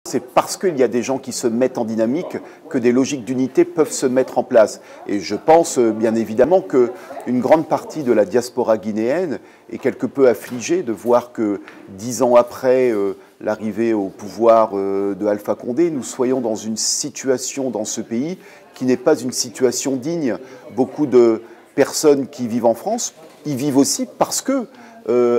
C'est parce qu'il y a des gens qui se mettent en dynamique que des logiques d'unité peuvent se mettre en place. Et je pense bien évidemment qu'une grande partie de la diaspora guinéenne est quelque peu affligée de voir que 10 ans après l'arrivée au pouvoir de Alpha Condé, nous soyons dans une situation dans ce pays qui n'est pas une situation digne. Beaucoup de personnes qui vivent en France y vivent aussi parce que,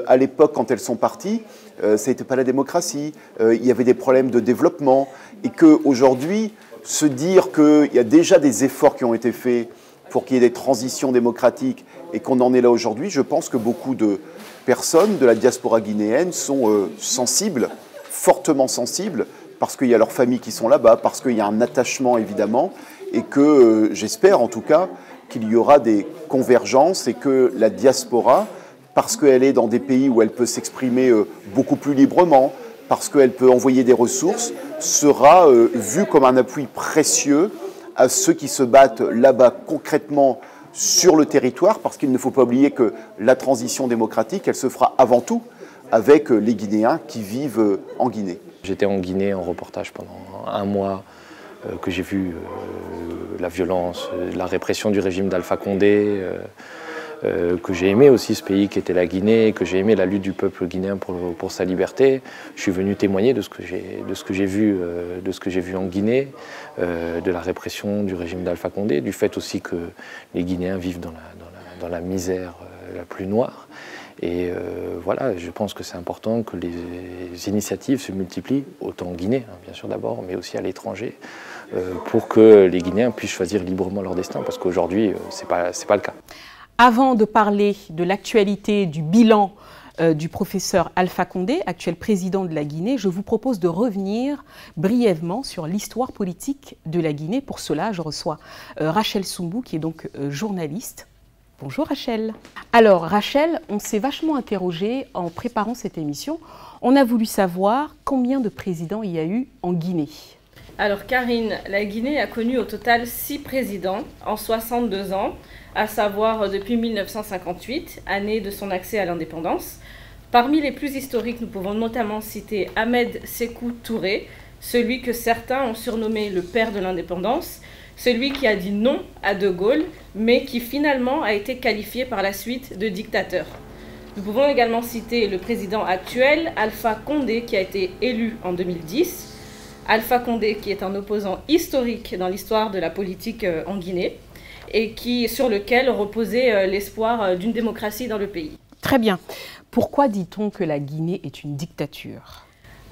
à l'époque, quand elles sont parties, ça n'était pas la démocratie, il y avait des problèmes de développement, et qu'aujourd'hui, se dire qu'il y a déjà des efforts qui ont été faits pour qu'il y ait des transitions démocratiques et qu'on en est là aujourd'hui, je pense que beaucoup de personnes de la diaspora guinéenne sont sensibles, fortement sensibles, parce qu'il y a leurs familles qui sont là-bas, parce qu'il y a un attachement évidemment, et que j'espère en tout cas qu'il y aura des convergences et que la diaspora, parce qu'elle est dans des pays où elle peut s'exprimer beaucoup plus librement, parce qu'elle peut envoyer des ressources, sera vue comme un appui précieux à ceux qui se battent là-bas concrètement sur le territoire, parce qu'il ne faut pas oublier que la transition démocratique, elle se fera avant tout avec les Guinéens qui vivent en Guinée. J'étais en Guinée en reportage pendant un mois, que j'ai vu la violence, la répression du régime d'Alpha Condé, que j'ai aimé aussi ce pays qui était la Guinée, que j'ai aimé la lutte du peuple guinéen pour sa liberté. Je suis venu témoigner de ce que j'ai vu en Guinée, de la répression du régime d'Alpha Condé, du fait aussi que les Guinéens vivent dans la misère la plus noire. Et voilà, je pense que c'est important que les initiatives se multiplient, autant en Guinée, hein, bien sûr d'abord, mais aussi à l'étranger, pour que les Guinéens puissent choisir librement leur destin, parce qu'aujourd'hui, c'est pas le cas. Avant de parler de l'actualité, du bilan du professeur Alpha Condé, actuel président de la Guinée, je vous propose de revenir brièvement sur l'histoire politique de la Guinée. Pour cela, je reçois Rachel Soumbou, qui est donc journaliste. Bonjour Rachel. Alors Rachel, on s'est vachement interrogé en préparant cette émission. On a voulu savoir combien de présidents il y a eu en Guinée. Alors Karine, la Guinée a connu au total 6 présidents en 62 ans, à savoir depuis 1958, année de son accès à l'indépendance. Parmi les plus historiques, nous pouvons notamment citer Ahmed Sékou Touré, celui que certains ont surnommé le père de l'indépendance, celui qui a dit non à De Gaulle, mais qui finalement a été qualifié par la suite de dictateur. Nous pouvons également citer le président actuel, Alpha Condé, qui a été élu en 2010. Alpha Condé, qui est un opposant historique dans l'histoire de la politique en Guinée, et sur lequel reposait l'espoir d'une démocratie dans le pays. Très bien. Pourquoi dit-on que la Guinée est une dictature ?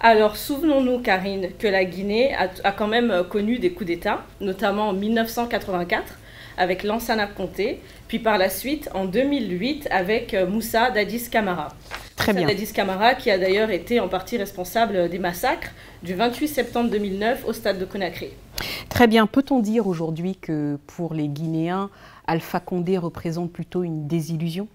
Alors, souvenons-nous, Karine, que la Guinée a quand même connu des coups d'État, notamment en 1984 avec Lansana Conté, puis par la suite en 2008 avec Moussa Dadis Camara. Très bien. Dadis Camara qui a d'ailleurs été en partie responsable des massacres du 28 septembre 2009 au stade de Conakry. Très bien. Peut-on dire aujourd'hui que pour les Guinéens, Alpha Condé représente plutôt une désillusion ?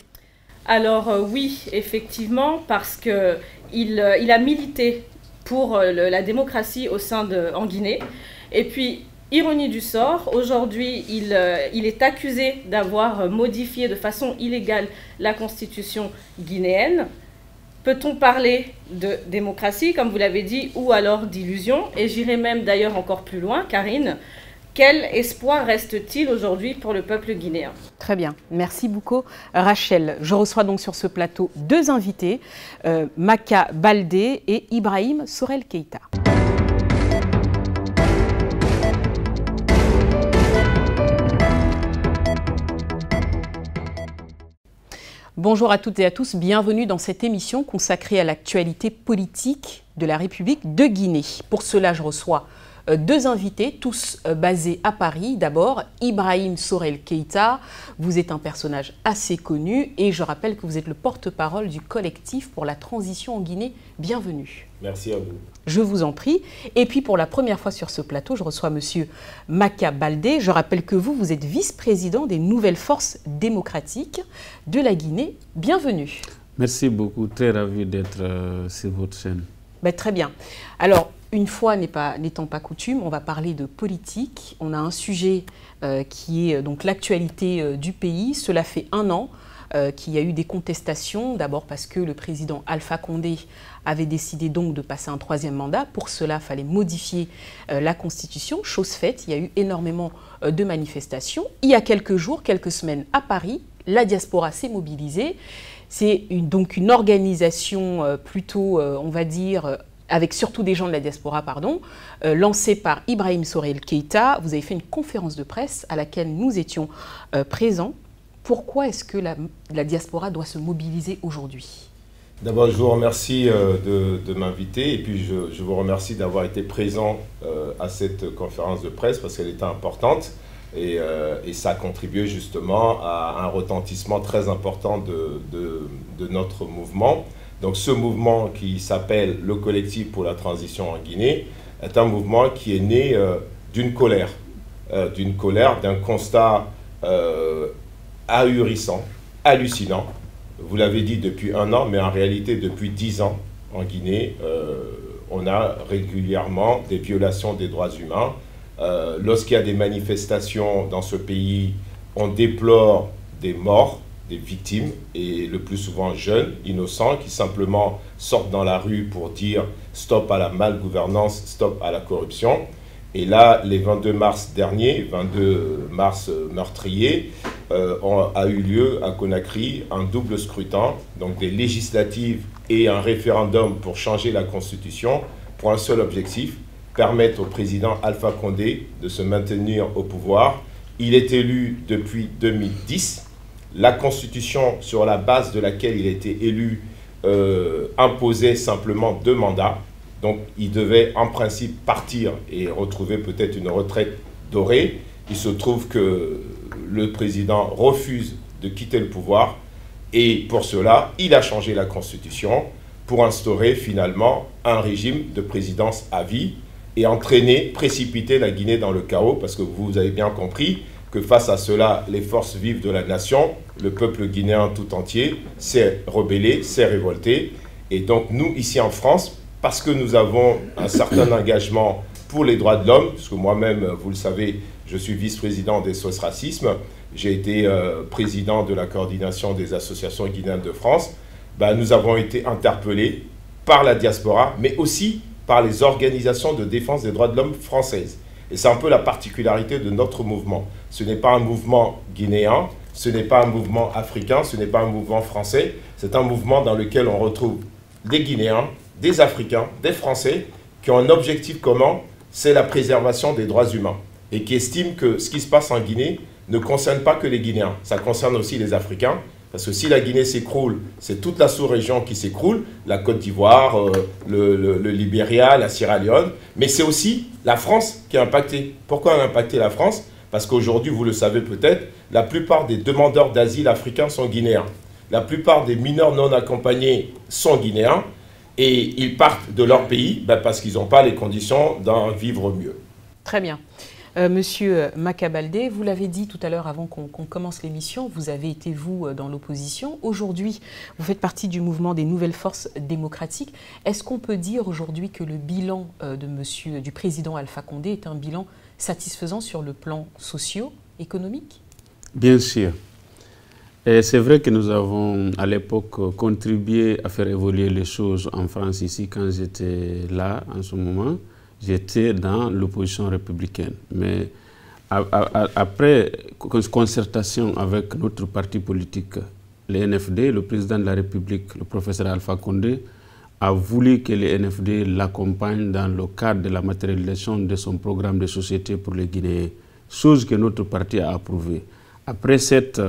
Alors oui, effectivement, parce qu'il a milité pour la démocratie en Guinée. Et puis, ironie du sort, aujourd'hui, il est accusé d'avoir modifié de façon illégale la constitution guinéenne. Peut-on parler de démocratie, comme vous l'avez dit, ou alors d'illusion? Et j'irai même d'ailleurs encore plus loin, Karine. Quel espoir reste-t-il aujourd'hui pour le peuple guinéen? Très bien, merci beaucoup Rachel. Je reçois donc sur ce plateau 2 invités, Maka Baldé et Ibrahim Sorel Keïta. Bonjour à toutes et à tous, bienvenue dans cette émission consacrée à l'actualité politique de la République de Guinée. Pour cela, je reçois 2 invités, tous basés à Paris. D'abord, Ibrahim Sorel Keïta, vous êtes un personnage assez connu et je rappelle que vous êtes le porte-parole du collectif pour la transition en Guinée. Bienvenue. Merci à vous. Je vous en prie. Et puis pour la première fois sur ce plateau, je reçois monsieur Maka Baldé. Je rappelle que vous êtes vice-président des Nouvelles Forces démocratiques de la Guinée. Bienvenue. Merci beaucoup, très ravi d'être sur votre chaîne. Ben, très bien. Alors, une fois n'étant pas coutume, on va parler de politique. On a un sujet qui est donc l'actualité du pays. Cela fait 1 an qu'il y a eu des contestations, d'abord parce que le président Alpha Condé avait décidé donc de passer un 3e mandat. Pour cela, il fallait modifier la Constitution. Chose faite, il y a eu énormément de manifestations. Il y a quelques jours, quelques semaines à Paris, la diaspora s'est mobilisée. C'est donc une organisation plutôt, on va dire, avec surtout des gens de la diaspora, lancée par Ibrahim Sorel Keïta. Vous avez fait une conférence de presse à laquelle nous étions présents. Pourquoi est-ce que la diaspora doit se mobiliser aujourd'hui? D'abord, je vous remercie de m'inviter et puis je vous remercie d'avoir été présent à cette conférence de presse parce qu'elle était importante et ça a contribué justement à un retentissement très important de notre mouvement. Donc ce mouvement qui s'appelle le Collectif pour la transition en Guinée est un mouvement qui est né d'une colère, d'un constat ahurissant, hallucinant. Vous l'avez dit depuis 1 an, mais en réalité depuis 10 ans en Guinée, on a régulièrement des violations des droits humains. Lorsqu'il y a des manifestations dans ce pays, on déplore des morts, des victimes, et le plus souvent jeunes, innocents, qui simplement sortent dans la rue pour dire stop à la malgouvernance, stop à la corruption. Et là, les 22 mars dernier, 22 mars meurtrier, a eu lieu à Conakry un double scrutin, donc des législatives et un référendum pour changer la Constitution, pour un seul objectif, permettre au président Alpha Condé de se maintenir au pouvoir. Il est élu depuis 2010. La Constitution, sur la base de laquelle il a été élu, imposait simplement 2 mandats. Donc, il devait en principe partir et retrouver peut-être une retraite dorée. Il se trouve que le président refuse de quitter le pouvoir et pour cela, il a changé la Constitution pour instaurer finalement un régime de présidence à vie et précipiter la Guinée dans le chaos parce que vous avez bien compris que face à cela, les forces vives de la nation, le peuple guinéen tout entier, s'est rebellé, s'est révolté. Et donc nous, ici en France, parce que nous avons un certain engagement pour les droits de l'homme, parce que moi-même, vous le savez, je suis vice-président des SOS Racisme, j'ai été président de la coordination des associations guinéennes de France, nous avons été interpellés par la diaspora, mais aussi par les organisations de défense des droits de l'homme françaises. Et c'est un peu la particularité de notre mouvement. Ce n'est pas un mouvement guinéen, ce n'est pas un mouvement africain, ce n'est pas un mouvement français, c'est un mouvement dans lequel on retrouve des Guinéens, des Africains, des Français, qui ont un objectif commun, c'est la préservation des droits humains. Et qui estiment que ce qui se passe en Guinée ne concerne pas que les Guinéens, ça concerne aussi les Africains. Parce que si la Guinée s'écroule, c'est toute la sous-région qui s'écroule, la Côte d'Ivoire, le Libéria, la Sierra Leone, mais c'est aussi la France qui est impactée. Pourquoi on a impacté la France? Parce qu'aujourd'hui, vous le savez peut-être, la plupart des demandeurs d'asile africains sont guinéens. La plupart des mineurs non accompagnés sont guinéens et ils partent de leur pays parce qu'ils n'ont pas les conditions d'en vivre mieux. Très bien. Monsieur Makabaldé, vous l'avez dit tout à l'heure avant qu'on commence l'émission, vous avez été, vous, dans l'opposition. Aujourd'hui, vous faites partie du mouvement des Nouvelles Forces démocratiques. Est-ce qu'on peut dire aujourd'hui que le bilan du président Alpha Condé est un bilan satisfaisant sur le plan socio-économique? Bien sûr. Et c'est vrai que nous avons, à l'époque, contribué à faire évoluer les choses en France ici quand j'étais là, en ce moment. J'étais dans l'opposition républicaine. Mais après concertation avec notre parti politique, le NFD, le président de la République, le professeur Alpha Condé, a voulu que le NFD l'accompagne dans le cadre de la matérialisation de son programme de société pour les Guinéens, chose que notre parti a approuvée. Après cette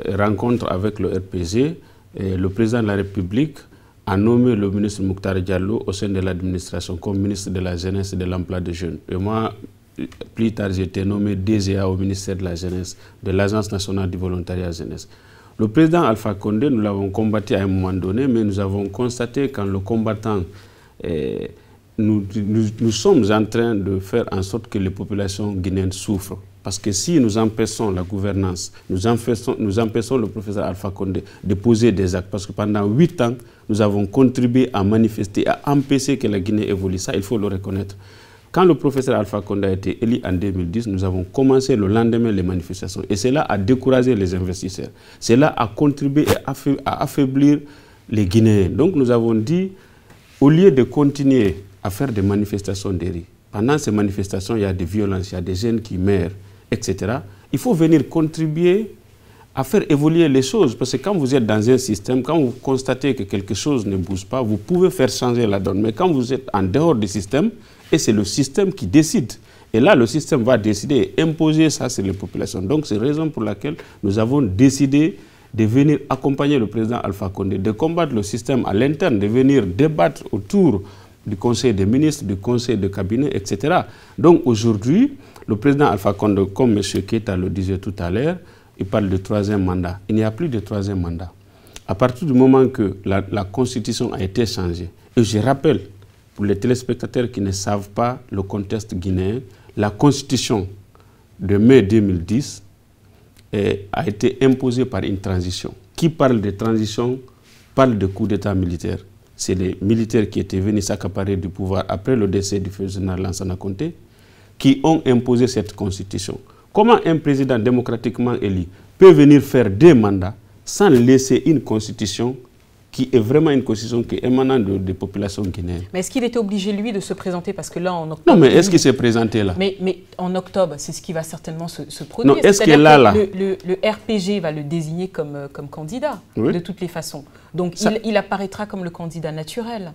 rencontre avec le RPG, le président de la République a nommé le ministre Mokhtar Diallo au sein de l'administration comme ministre de la Jeunesse et de l'Emploi des Jeunes. Et moi, plus tard, j'ai été nommé DGA au ministère de la Jeunesse, de l'Agence nationale du volontariat jeunesse. Le président Alpha Condé, nous l'avons combattu à un moment donné, mais nous avons constaté qu'en le combattant, nous sommes en train de faire en sorte que les populations guinéennes souffrent. Parce que si nous empêchons la gouvernance, nous empêchons le professeur Alpha Condé de poser des actes, parce que pendant 8 ans, nous avons contribué à manifester, à empêcher que la Guinée évolue. Ça, il faut le reconnaître. Quand le professeur Alpha Condé a été élu en 2010, nous avons commencé le lendemain les manifestations. Et cela a découragé les investisseurs. Cela a contribué à affaiblir les Guinéens. Donc nous avons dit, au lieu de continuer à faire des manifestations de rue, pendant ces manifestations, il y a des violences, il y a des jeunes qui meurent, etc. Il faut venir contribuer à faire évoluer les choses. Parce que quand vous êtes dans un système, quand vous constatez que quelque chose ne bouge pas, vous pouvez faire changer la donne. Mais quand vous êtes en dehors du système, et c'est le système qui décide. Et là, le système va décider et imposer ça sur les populations. Donc, c'est la raison pour laquelle nous avons décidé de venir accompagner le président Alpha Condé, de combattre le système à l'interne, de venir débattre autour du Conseil des ministres, du Conseil de cabinet, etc. Donc, aujourd'hui, le président Alpha Condé, comme M. Keita le disait tout à l'heure, il parle de troisième mandat. Il n'y a plus de troisième mandat. À partir du moment que la Constitution a été changée, et je rappelle, pour les téléspectateurs qui ne savent pas le contexte guinéen, la Constitution de mai 2010 a été imposée par une transition. Qui parle de transition parle de coup d'État militaire. C'est les militaires qui étaient venus s'accaparer du pouvoir après le décès du feu général Lansana Conté qui ont imposé cette Constitution. Comment un président démocratiquement élu peut venir faire 2 mandats sans laisser une Constitution qui est vraiment une constitution qui est émanant des populations guinéennes. Mais est-ce qu'il était obligé, lui, de se présenter? Parce que là, en octobre... Non, mais est-ce qu'il s'est présenté là? Mais en octobre, c'est ce qui va certainement se produire. Non, est-ce qu'il est là, le RPG va le désigner comme candidat, oui, de toutes les façons. Donc, il apparaîtra comme le candidat naturel.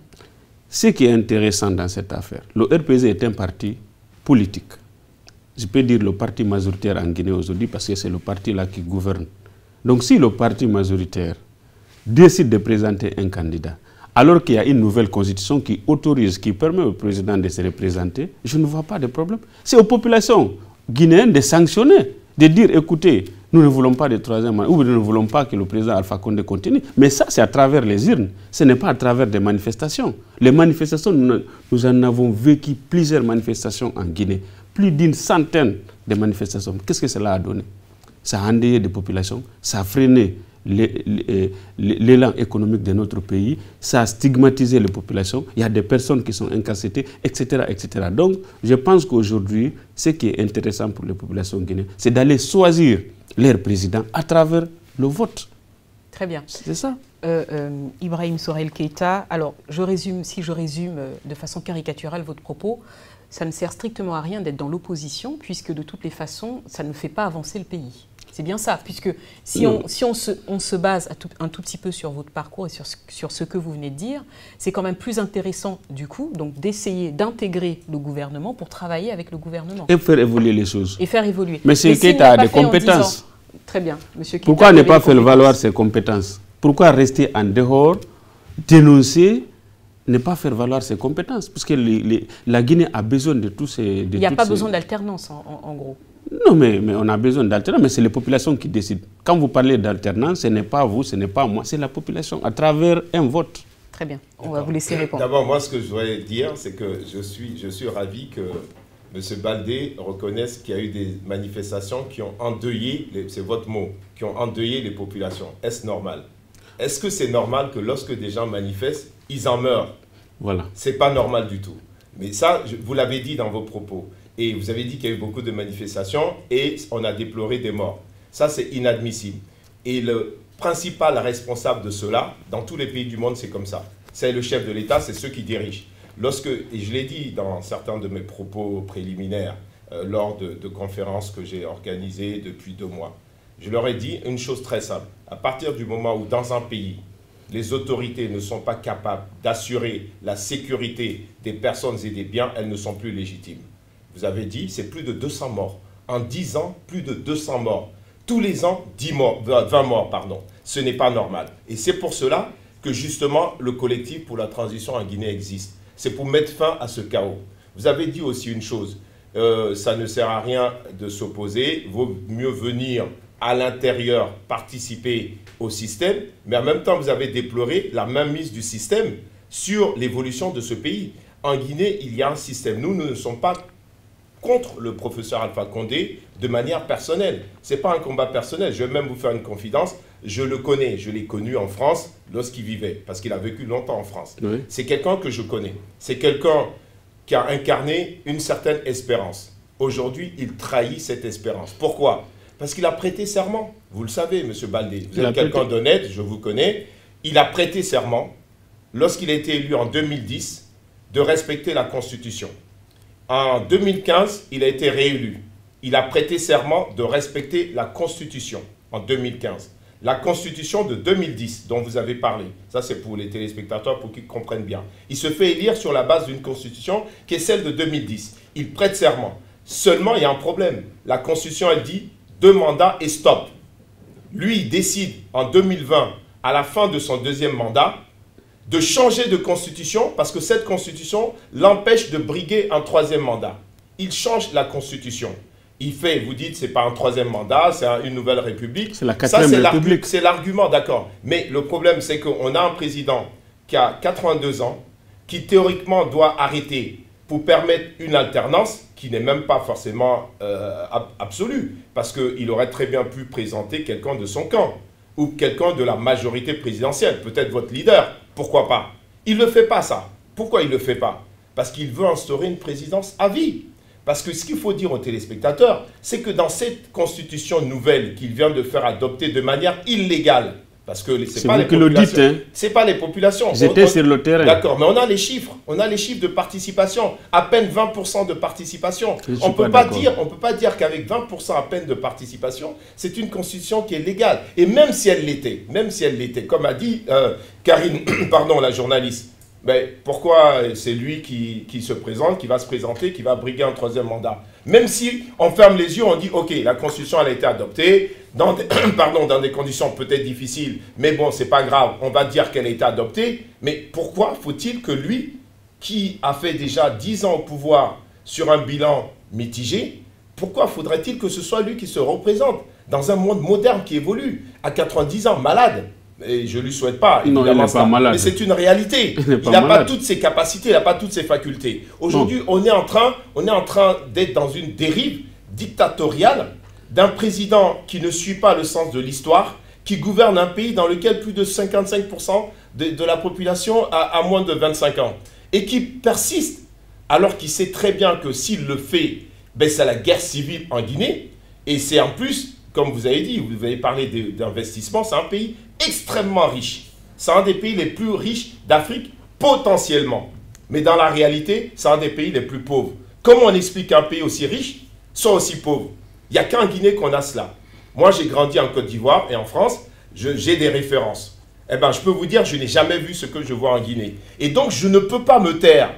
Ce qui est intéressant dans cette affaire, le RPG est un parti politique. Je peux dire le parti majoritaire en Guinée aujourd'hui parce que c'est le parti là qui gouverne. Donc, si le parti majoritaire décide de présenter un candidat, alors qu'il y a une nouvelle constitution qui autorise, qui permet au président de se représenter, je ne vois pas de problème. C'est aux populations guinéennes de sanctionner, de dire, écoutez, nous ne voulons pas de troisième mandat, ou nous ne voulons pas que le président Alpha Condé continue. Mais ça, c'est à travers les urnes, ce n'est pas à travers des manifestations. Les manifestations, nous en avons vécu plusieurs manifestations en Guinée, plus d'une centaine de manifestations. Qu'est-ce que cela a donné? Ça a endeuillé des populations, ça a freiné l'élan économique de notre pays, ça a stigmatisé les populations, il y a des personnes qui sont incarcérées, etc., etc. Donc, je pense qu'aujourd'hui, ce qui est intéressant pour les populations guinéennes, c'est d'aller choisir leur président à travers le vote. Très bien. C'est ça. Ibrahim Sorel Keita, alors, si je résume de façon caricaturale votre propos, ça ne sert strictement à rien d'être dans l'opposition, puisque de toutes les façons, ça ne fait pas avancer le pays. C'est bien ça, puisque si on se base un tout petit peu sur votre parcours et sur ce que vous venez de dire, c'est quand même plus intéressant du coup donc d'essayer d'intégrer le gouvernement pour travailler avec le gouvernement. Et faire évoluer les choses. Et faire évoluer. Mais M. Keita a des compétences. Très bien. Monsieur Keita, pourquoi ne pas faire valoir ses compétences? Pourquoi rester en dehors, dénoncer, ne pas faire valoir ses compétences? Parce que la Guinée a besoin de tous ces... Il n'y a pas besoin d'alternance en gros. Non, mais on a besoin d'alternance, mais c'est les populations qui décident. Quand vous parlez d'alternance, ce n'est pas vous, ce n'est pas moi, c'est la population, à travers un vote. Très bien, on va vous laisser répondre. D'abord, moi, ce que je voudrais dire, c'est que je suis ravi que M. Baldé reconnaisse qu'il y a eu des manifestations qui ont endeuillé, c'est votre mot, qui ont endeuillé les populations. Est-ce normal? Est-ce que c'est normal que lorsque des gens manifestent, ils en meurent? Voilà. C'est pas normal du tout. Mais ça, vous l'avez dit dans vos propos. Et vous avez dit qu'il y a eu beaucoup de manifestations et on a déploré des morts. Ça, c'est inadmissible. Et le principal responsable de cela, dans tous les pays du monde, c'est comme ça. C'est le chef de l'État, c'est ceux qui dirigent. Et je l'ai dit dans certains de mes propos préliminaires, lors de conférences que j'ai organisées depuis 2 mois, je leur ai dit une chose très simple. À partir du moment où, dans un pays, les autorités ne sont pas capables d'assurer la sécurité des personnes et des biens, elles ne sont plus légitimes. Vous avez dit, c'est plus de 200 morts. En 10 ans, plus de 200 morts. Tous les ans, 20 morts, pardon. Ce n'est pas normal. Et c'est pour cela que justement, le collectif pour la transition en Guinée existe. C'est pour mettre fin à ce chaos. Vous avez dit aussi une chose, ça ne sert à rien de s'opposer, vaut mieux venir à l'intérieur participer au système, mais en même temps, vous avez déploré la mainmise du système sur l'évolution de ce pays. En Guinée, il y a un système. Nous ne sommes pas contre le professeur Alpha Condé de manière personnelle. Ce n'est pas un combat personnel. Je vais même vous faire une confidence. Je le connais. Je l'ai connu en France lorsqu'il vivait, parce qu'il a vécu longtemps en France. Oui. C'est quelqu'un que je connais. C'est quelqu'un qui a incarné une certaine espérance. Aujourd'hui, il trahit cette espérance. Pourquoi? Parce qu'il a prêté serment. Vous le savez, M. Baldé. Vous êtes quelqu'un d'honnête, je vous connais. Il a prêté serment, lorsqu'il a été élu en 2010, de respecter la Constitution. En 2015, il a été réélu. Il a prêté serment de respecter la Constitution en 2015. La Constitution de 2010, dont vous avez parlé, ça c'est pour les téléspectateurs, pour qu'ils comprennent bien. Il se fait élire sur la base d'une Constitution qui est celle de 2010. Il prête serment. Seulement, il y a un problème. La Constitution, elle dit 2 mandats et stop. Lui, il décide en 2020, à la fin de son 2e mandat, de changer de constitution parce que cette constitution l'empêche de briguer un 3e mandat. Il change la constitution. Il fait, vous dites, c'est pas un 3e mandat, c'est une nouvelle république. C'est la 4e république. C'est l'argument, d'accord. Mais le problème, c'est qu'on a un président qui a 82 ans, qui théoriquement doit arrêter pour permettre une alternance qui n'est même pas forcément absolue, parce qu'il aurait très bien pu présenter quelqu'un de son camp ou quelqu'un de la majorité présidentielle, peut-être votre leader, pourquoi pas. Il ne le fait pas ça. Pourquoi il ne le fait pas? Parce qu'il veut instaurer une présidence à vie. Parce que ce qu'il faut dire aux téléspectateurs, c'est que dans cette constitution nouvelle qu'il vient de faire adopter de manière illégale, parce que c'est pas les populations, hein. C'est pas les populations. J'étais sur le terrain. D'accord, mais on a les chiffres de participation, à peine 20% de participation. On ne peut pas dire qu'avec 20% à peine de participation, c'est une constitution qui est légale. Et même si elle l'était, comme a dit Karine, pardon, la journaliste, mais pourquoi c'est lui qui se présente, qui va se présenter, qui va briguer un 3e mandat? Même si on ferme les yeux, on dit, ok, la Constitution elle a été adoptée, dans des conditions peut-être difficiles, mais bon, c'est pas grave, on va dire qu'elle a été adoptée, mais pourquoi faut-il que lui, qui a fait déjà 10 ans au pouvoir sur un bilan mitigé, pourquoi faudrait-il que ce soit lui qui se représente dans un monde moderne qui évolue, à 90 ans, malade? Et je ne lui souhaite pas, évidemment, non, il n'est pas malade. Mais c'est une réalité. Il n'a pas toutes ses capacités, il n'a pas toutes ses facultés. Aujourd'hui, on est en train d'être dans une dérive dictatoriale d'un président qui ne suit pas le sens de l'histoire, qui gouverne un pays dans lequel plus de 55% de la population a moins de 25 ans. Et qui persiste, alors qu'il sait très bien que s'il le fait, ben c'est la guerre civile en Guinée. Et c'est en plus, comme vous avez dit, vous avez parlé d'investissement, c'est un pays extrêmement riche. C'est un des pays les plus riches d'Afrique, potentiellement. Mais dans la réalité, c'est un des pays les plus pauvres. Comment on explique qu'un pays aussi riche soit aussi pauvre? Il n'y a qu'en Guinée qu'on a cela. Moi, j'ai grandi en Côte d'Ivoire et en France, j'ai des références. Eh bien, je peux vous dire, je n'ai jamais vu ce que je vois en Guinée. Et donc, je ne peux pas me taire.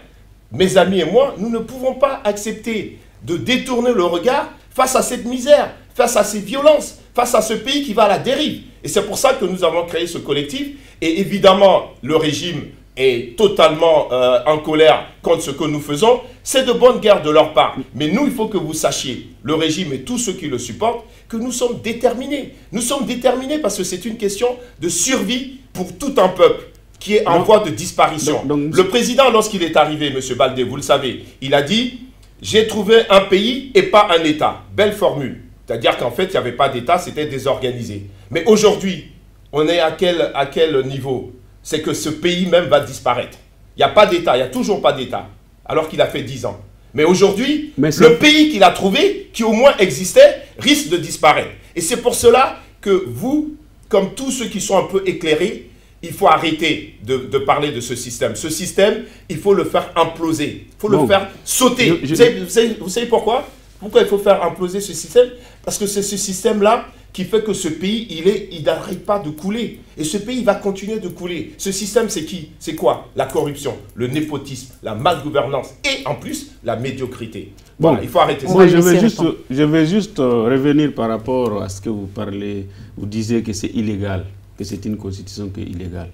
Mes amis et moi, nous ne pouvons pas accepter de détourner le regard face à cette misère, face à ces violences, face à ce pays qui va à la dérive. Et c'est pour ça que nous avons créé ce collectif. Et évidemment, le régime est totalement en colère contre ce que nous faisons. C'est de bonne guerre de leur part. Mais nous, il faut que vous sachiez, le régime et tous ceux qui le supportent, que nous sommes déterminés. Nous sommes déterminés parce que c'est une question de survie pour tout un peuple qui est en voie de disparition. Le président, lorsqu'il est arrivé, M. Baldé, vous le savez, il a dit « J'ai trouvé un pays et pas un État ». Belle formule. C'est-à-dire qu'en fait, il n'y avait pas d'État, c'était désorganisé. Mais aujourd'hui, on est à quel niveau? C'est que ce pays même va disparaître. Il n'y a pas d'État, il n'y a toujours pas d'État, alors qu'il a fait 10 ans. Mais aujourd'hui, le pays qu'il a trouvé, qui au moins existait, risque de disparaître. Et c'est pour cela que vous, comme tous ceux qui sont un peu éclairés, il faut arrêter de parler de ce système. Ce système, il faut le faire imploser. Il faut le faire sauter. Vous savez pourquoi? Pourquoi il faut faire imploser ce système? Parce que c'est ce système-là qui fait que ce pays, il n'arrête pas de couler. Et ce pays va continuer de couler. Ce système, c'est qui? C'est quoi? La corruption, le népotisme, la malgouvernance et en plus, la médiocrité. Bon, voilà, il faut arrêter ça. Moi, je vais juste revenir par rapport à ce que vous parlez. Vous disiez que c'est illégal, que c'est une constitution qui est illégale.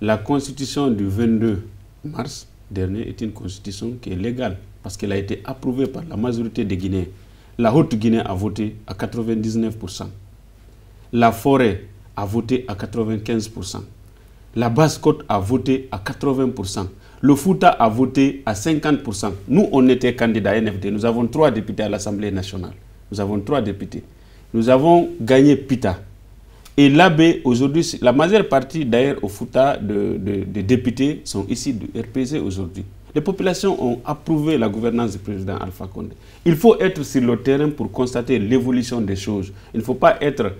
La constitution du 22 mars dernier est une constitution qui est légale parce qu'elle a été approuvée par la majorité des Guinéens. La Haute-Guinée a voté à 99%. La Forêt a voté à 95%. La Basse-Côte a voté à 80%. Le Fouta a voté à 50%. Nous, on était candidats à NFD. Nous avons 3 députés à l'Assemblée nationale. Nous avons 3 députés. Nous avons gagné Pita. Et l'AB, aujourd'hui, la majeure partie d'ailleurs au Fouta de députés sont ici du RPZ aujourd'hui. Les populations ont approuvé la gouvernance du président Alpha Condé. Il faut être sur le terrain pour constater l'évolution des choses. Il ne faut pas être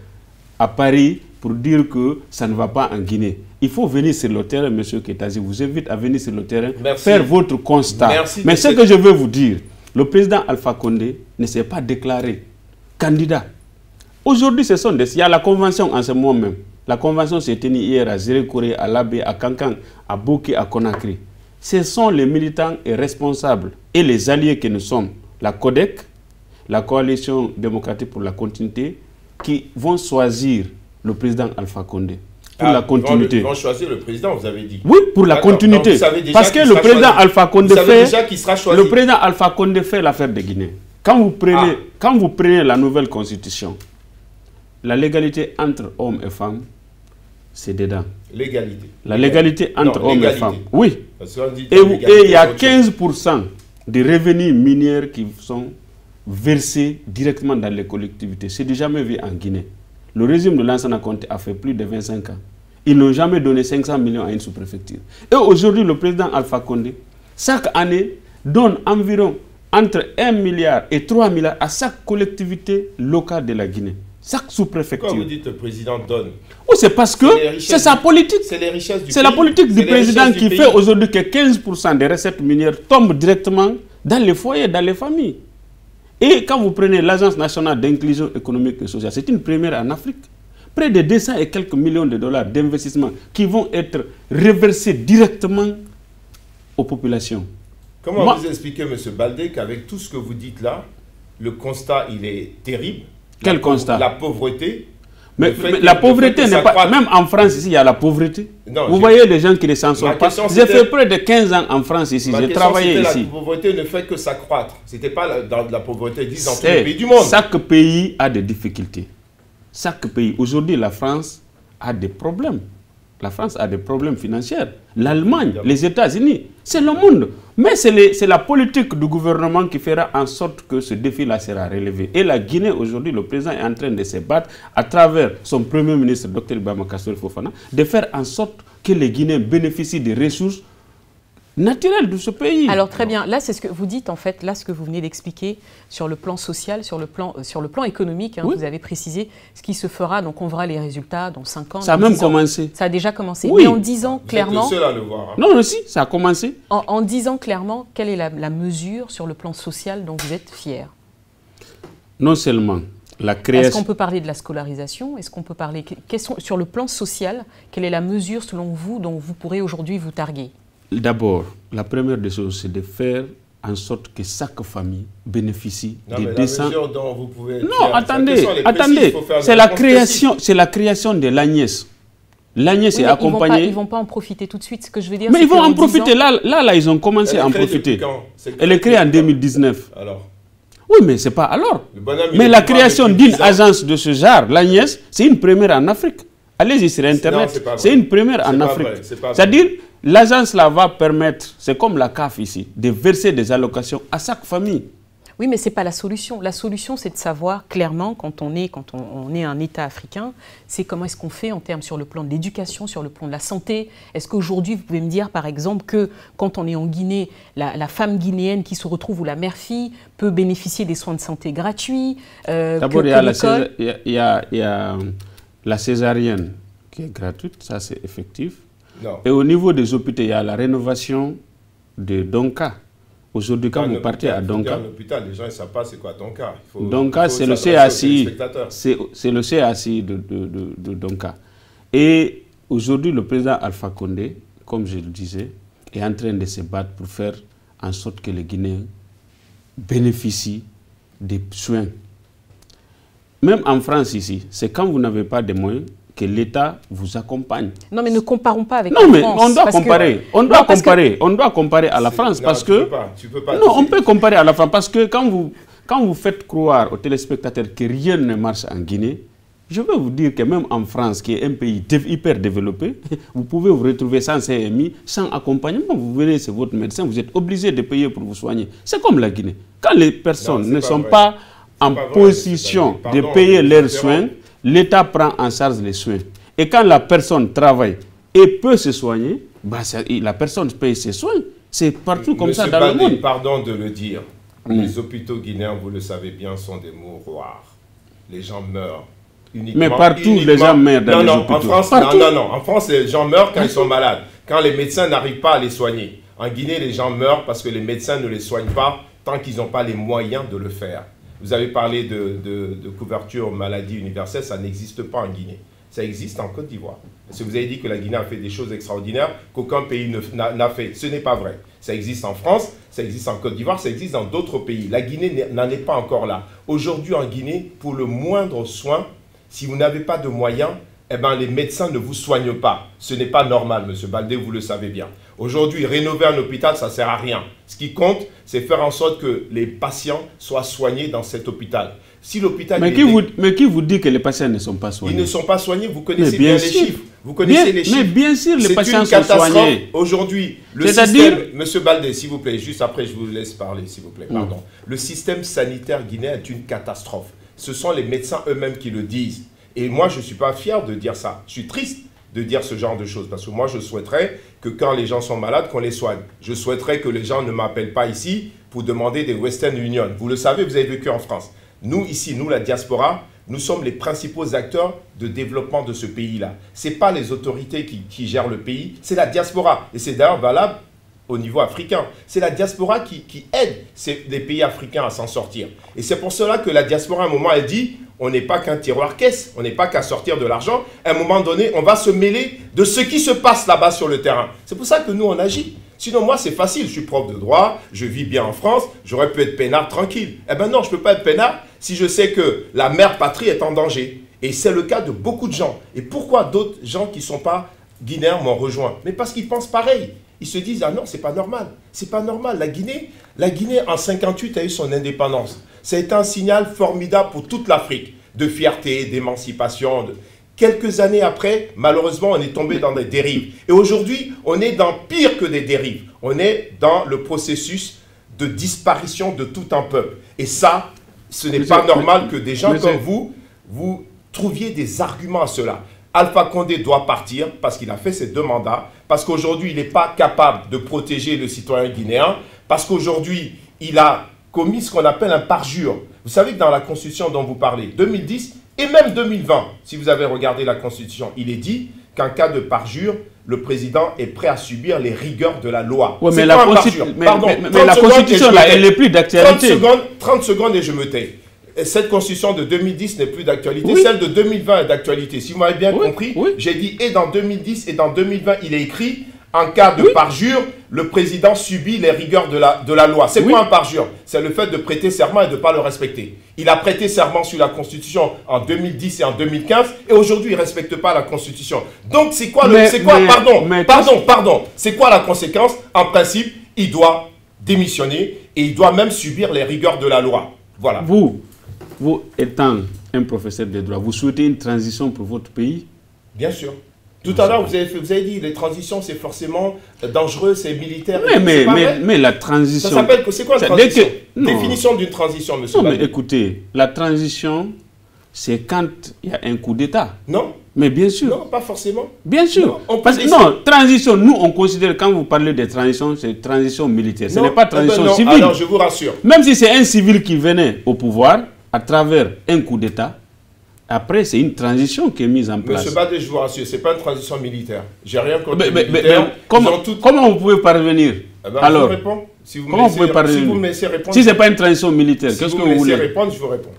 à Paris pour dire que ça ne va pas en Guinée. Il faut venir sur le terrain, M. Keitazi. Je vous invite à venir sur le terrain, faire votre constat. Mais ce que je veux vous dire, le président Alpha Condé ne s'est pas déclaré candidat. Aujourd'hui, il y a la convention en ce moment même. La convention s'est tenue hier à Zérékoré, à Labé, à Kankan, à Boké, à Conakry. Ce sont les militants et responsables et les alliés que nous sommes, la CODEC, la Coalition démocratique pour la continuité, qui vont choisir le président Alpha Condé pour la continuité. Ils vont choisir le président, vous avez dit. Oui, pour la continuité. Parce que le président Alpha Condé fait l'affaire de Guinée. Quand vous prenez la nouvelle constitution, la légalité entre hommes et femmes, c'est dedans. Légalité. La légalité entre hommes et femmes. Oui. Et il y a 15% des revenus miniers qui sont versés directement dans les collectivités. C'est du jamais vu en Guinée. Le régime de Lansana Conté a fait plus de 25 ans. Ils n'ont jamais donné 500 millions à une sous-préfecture. Et aujourd'hui, le président Alpha Condé, chaque année, donne environ entre 1 milliard et 3 milliards à chaque collectivité locale de la Guinée. Chaque sous-préfecture. Quand vous dites le président donne. Oui, c'est parce que c'est sa politique. C'est les richesses du pays. C'est la politique du président qui fait aujourd'hui que 15% des recettes minières tombent directement dans les foyers, dans les familles. Et quand vous prenez l'Agence nationale d'inclusion économique et sociale, c'est une première en Afrique. Près de 200 et quelques millions de dollars d'investissement qui vont être reversés directement aux populations. Comment vous expliquez, M. Baldé, qu'avec tout ce que vous dites là, le constat, il est terrible? Quel constat? La pauvreté. Mais la pauvreté n'est pas... Même en France, ici, il y a la pauvreté. Non, vous voyez les gens qui ne s'en sortent pas. J'ai fait près de 15 ans en France ici. J'ai travaillé ici. La pauvreté ne fait que s'accroître. Ce n'était pas dans la pauvreté dans tous les pays du monde. Chaque pays a des difficultés. Chaque pays. Aujourd'hui, la France a des problèmes. La France a des problèmes financiers. L'Allemagne, les États-Unis, c'est le monde. Mais c'est la politique du gouvernement qui fera en sorte que ce défi-là sera relevé. Et la Guinée, aujourd'hui, le président est en train de se battre à travers son premier ministre, Dr Ibrahima Kassori Fofana, de faire en sorte que les Guinéens bénéficient des ressources naturelles de ce pays. Alors très bien, là c'est ce que vous dites en fait, là ce que vous venez d'expliquer sur le plan social, sur le plan économique, hein, oui. Vous avez précisé ce qui se fera, donc on verra les résultats dans 5 ans. Ça a même commencé. Ça a déjà commencé, oui. Mais en disant clairement... Vous êtes le seul à le voir. Hein. Non, si, ça a commencé. En disant clairement, quelle est la mesure sur le plan social dont vous êtes fier? Non seulement la création... Est-ce qu'on peut parler de la scolarisation? Est-ce qu'on peut parler... Sur le plan social, quelle est la mesure selon vous dont vous pourrez aujourd'hui vous targuer? D'abord, la première des choses, c'est de faire en sorte que chaque famille bénéficie des descentes. La mesure dont vous pouvez... Non, attendez. C'est la création de l'Agnès. L'Agnès est accompagnée... Ils ne vont pas en profiter tout de suite, ce que je veux dire. Mais ils vont en profiter. Là, ils ont commencé à en profiter. Elle est créée en 2019. Alors? Oui, mais ce n'est pas alors. Mais la création d'une agence de ce genre, l'Agnès, c'est une première en Afrique. Allez-y sur Internet. C'est une première en Afrique. C'est-à-dire... L'agence là va permettre, c'est comme la CAF ici, de verser des allocations à chaque famille. Oui, mais ce n'est pas la solution. La solution, c'est de savoir clairement, quand on est un État africain, c'est comment est-ce qu'on fait en termes sur le plan de l'éducation, sur le plan de la santé. Est-ce qu'aujourd'hui, vous pouvez me dire, par exemple, que quand on est en Guinée, la femme guinéenne qui se retrouve ou la mère-fille peut bénéficier des soins de santé gratuits? D'abord, il y a la césarienne qui est gratuite, ça c'est effectif. Non. Et au niveau des hôpitaux, il y a la rénovation de Donka. Aujourd'hui, quand vous partez à Donka... Les gens ne savent pas c'est quoi Donka. Donka, c'est le CACI. C'est le CACI de Donka. Et aujourd'hui, le président Alpha Condé, comme je le disais, est en train de se battre pour faire en sorte que les Guinéens bénéficient des soins. Même en France ici, c'est quand vous n'avez pas de moyens que l'État vous accompagne. Non, mais ne comparons pas avec la France. Non, mais on doit comparer. On doit comparer à la France parce que... Tu peux pas, non, on peut comparer à la France parce que quand vous faites croire aux téléspectateurs que rien ne marche en Guinée, je veux vous dire que même en France, qui est un pays hyper développé, vous pouvez vous retrouver sans CMI, sans accompagnement. Vous venez, c'est votre médecin, vous êtes obligé de payer pour vous soigner. C'est comme la Guinée. Quand les personnes ne sont pas en position de payer leurs soins, l'État prend en charge les soins. Et quand la personne travaille et peut se soigner, la personne paye ses soins. C'est partout comme Monsieur ça dans Baldé, le monde. pardon de le dire, les hôpitaux guinéens, vous le savez bien, sont des mouroirs. Les gens meurent. Uniquement, Mais partout, les gens meurent dans les hôpitaux. En France, non. En France, les gens meurent quand ils sont malades. Quand les médecins n'arrivent pas à les soigner. En Guinée, les gens meurent parce que les médecins ne les soignent pas tant qu'ils n'ont pas les moyens de le faire. Vous avez parlé de couverture maladie universelle, ça n'existe pas en Guinée. Ça existe en Côte d'Ivoire. Parce que vous avez dit que la Guinée a fait des choses extraordinaires qu'aucun pays n'a fait. Ce n'est pas vrai. Ça existe en France, ça existe en Côte d'Ivoire, ça existe dans d'autres pays. La Guinée n'en est pas encore là. Aujourd'hui en Guinée, pour le moindre soin, si vous n'avez pas de moyens, eh ben, les médecins ne vous soignent pas. Ce n'est pas normal, M. Baldé, vous le savez bien. Aujourd'hui, rénover un hôpital, ça ne sert à rien. Ce qui compte, c'est faire en sorte que les patients soient soignés dans cet hôpital. Si l'hôpital... Mais qui vous dit que les patients ne sont pas soignés? Ils ne sont pas soignés, vous connaissez bien les chiffres. Vous connaissez les chiffres. Mais bien sûr, les patients sont catastrophe. soignés. Aujourd'hui, le système... Monsieur Baldé, s'il vous plaît, juste après, je vous laisse parler, s'il vous plaît. Pardon. Le système sanitaire guinéen est une catastrophe. Ce sont les médecins eux-mêmes qui le disent. Et moi, je ne suis pas fier de dire ça. Je suis triste de dire ce genre de choses. Parce que moi, je souhaiterais que quand les gens sont malades, qu'on les soigne. Je souhaiterais que les gens ne m'appellent pas ici pour demander des Western Union. Vous le savez, vous avez vécu en France. Nous, ici, nous, la diaspora, nous sommes les principaux acteurs de développement de ce pays-là. Ce n'est pas les autorités qui gèrent le pays, c'est la diaspora. Et c'est d'ailleurs valable au niveau africain. C'est la diaspora qui aide les pays africains à s'en sortir. Et c'est pour cela que la diaspora, à un moment, elle dit... On n'est pas qu'un tiroir caisse, on n'est pas qu'à sortir de l'argent. À un moment donné, on va se mêler de ce qui se passe là-bas sur le terrain. C'est pour ça que nous, on agit. Sinon, moi, c'est facile. Je suis prof de droit, je vis bien en France, j'aurais pu être peinard tranquille. Eh bien non, je ne peux pas être peinard si je sais que la mère patrie est en danger. Et c'est le cas de beaucoup de gens. Et pourquoi d'autres gens qui ne sont pas guinéens m'ont rejoint? Mais parce qu'ils pensent pareil. Ils se disent, ah non, c'est pas normal. C'est pas normal. La Guinée, en 58, a eu son indépendance. Ça a été un signal formidable pour toute l'Afrique, de fierté, d'émancipation. Quelques années après, malheureusement, on est tombé dans des dérives. Et aujourd'hui, on est dans pire que des dérives. On est dans le processus de disparition de tout un peuple. Et ça, ce n'est pas normal que des gens comme vous trouviez des arguments à cela. Alpha Condé doit partir parce qu'il a fait ses 2 mandats, parce qu'aujourd'hui, il n'est pas capable de protéger le citoyen guinéen, parce qu'aujourd'hui, il a commis ce qu'on appelle un parjure. Vous savez que dans la Constitution dont vous parlez, 2010 et même 2020, si vous avez regardé la Constitution, il est dit qu'en cas de parjure, le président est prêt à subir les rigueurs de la loi. Oui, mais la Constitution, là, elle n'est plus d'actualité. 30 secondes et je me tais. Cette Constitution de 2010 n'est plus d'actualité. Oui. Celle de 2020 est d'actualité. Si vous m'avez bien compris, j'ai dit et dans 2010 et dans 2020, il est écrit en cas de parjure, le président subit les rigueurs de la loi. C'est quoi un parjure? C'est le fait de prêter serment et de ne pas le respecter. Il a prêté serment sur la Constitution en 2010 et en 2015 et aujourd'hui, il ne respecte pas la Constitution. Donc, c'est quoi c'est quoi la conséquence? En principe, il doit démissionner et il doit même subir les rigueurs de la loi. Voilà. Vous étant un professeur de droit, vous souhaitez une transition pour votre pays? Bien sûr. Tout à l'heure, vous avez dit, les transitions, c'est forcément dangereux, c'est militaire. Mais la transition... Ça s'appelle... C'est quoi la transition? Définition d'une transition, monsieur Baldé. Mais écoutez, la transition, c'est quand il y a un coup d'État. Non. Mais bien sûr. Non, pas forcément. Bien sûr. Non, transition, nous, on considère, quand vous parlez de transition, c'est transition militaire. Ce n'est pas transition civile. Alors, je vous rassure. Même si c'est un civil qui venait au pouvoir, à travers un coup d'État, après, c'est une transition qui est mise en place. Monsieur Baldé, je vous rassure, ce n'est pas une transition militaire. J'ai rien contre les militaires. Comment vous pouvez parvenir? Alors, je vous réponds. Comment vous pouvez parvenir? Si vous me laissez répondre. Si ce n'est pas une transition militaire, qu'est-ce que vous voulez? Si vous me laissez répondre, je vous réponds.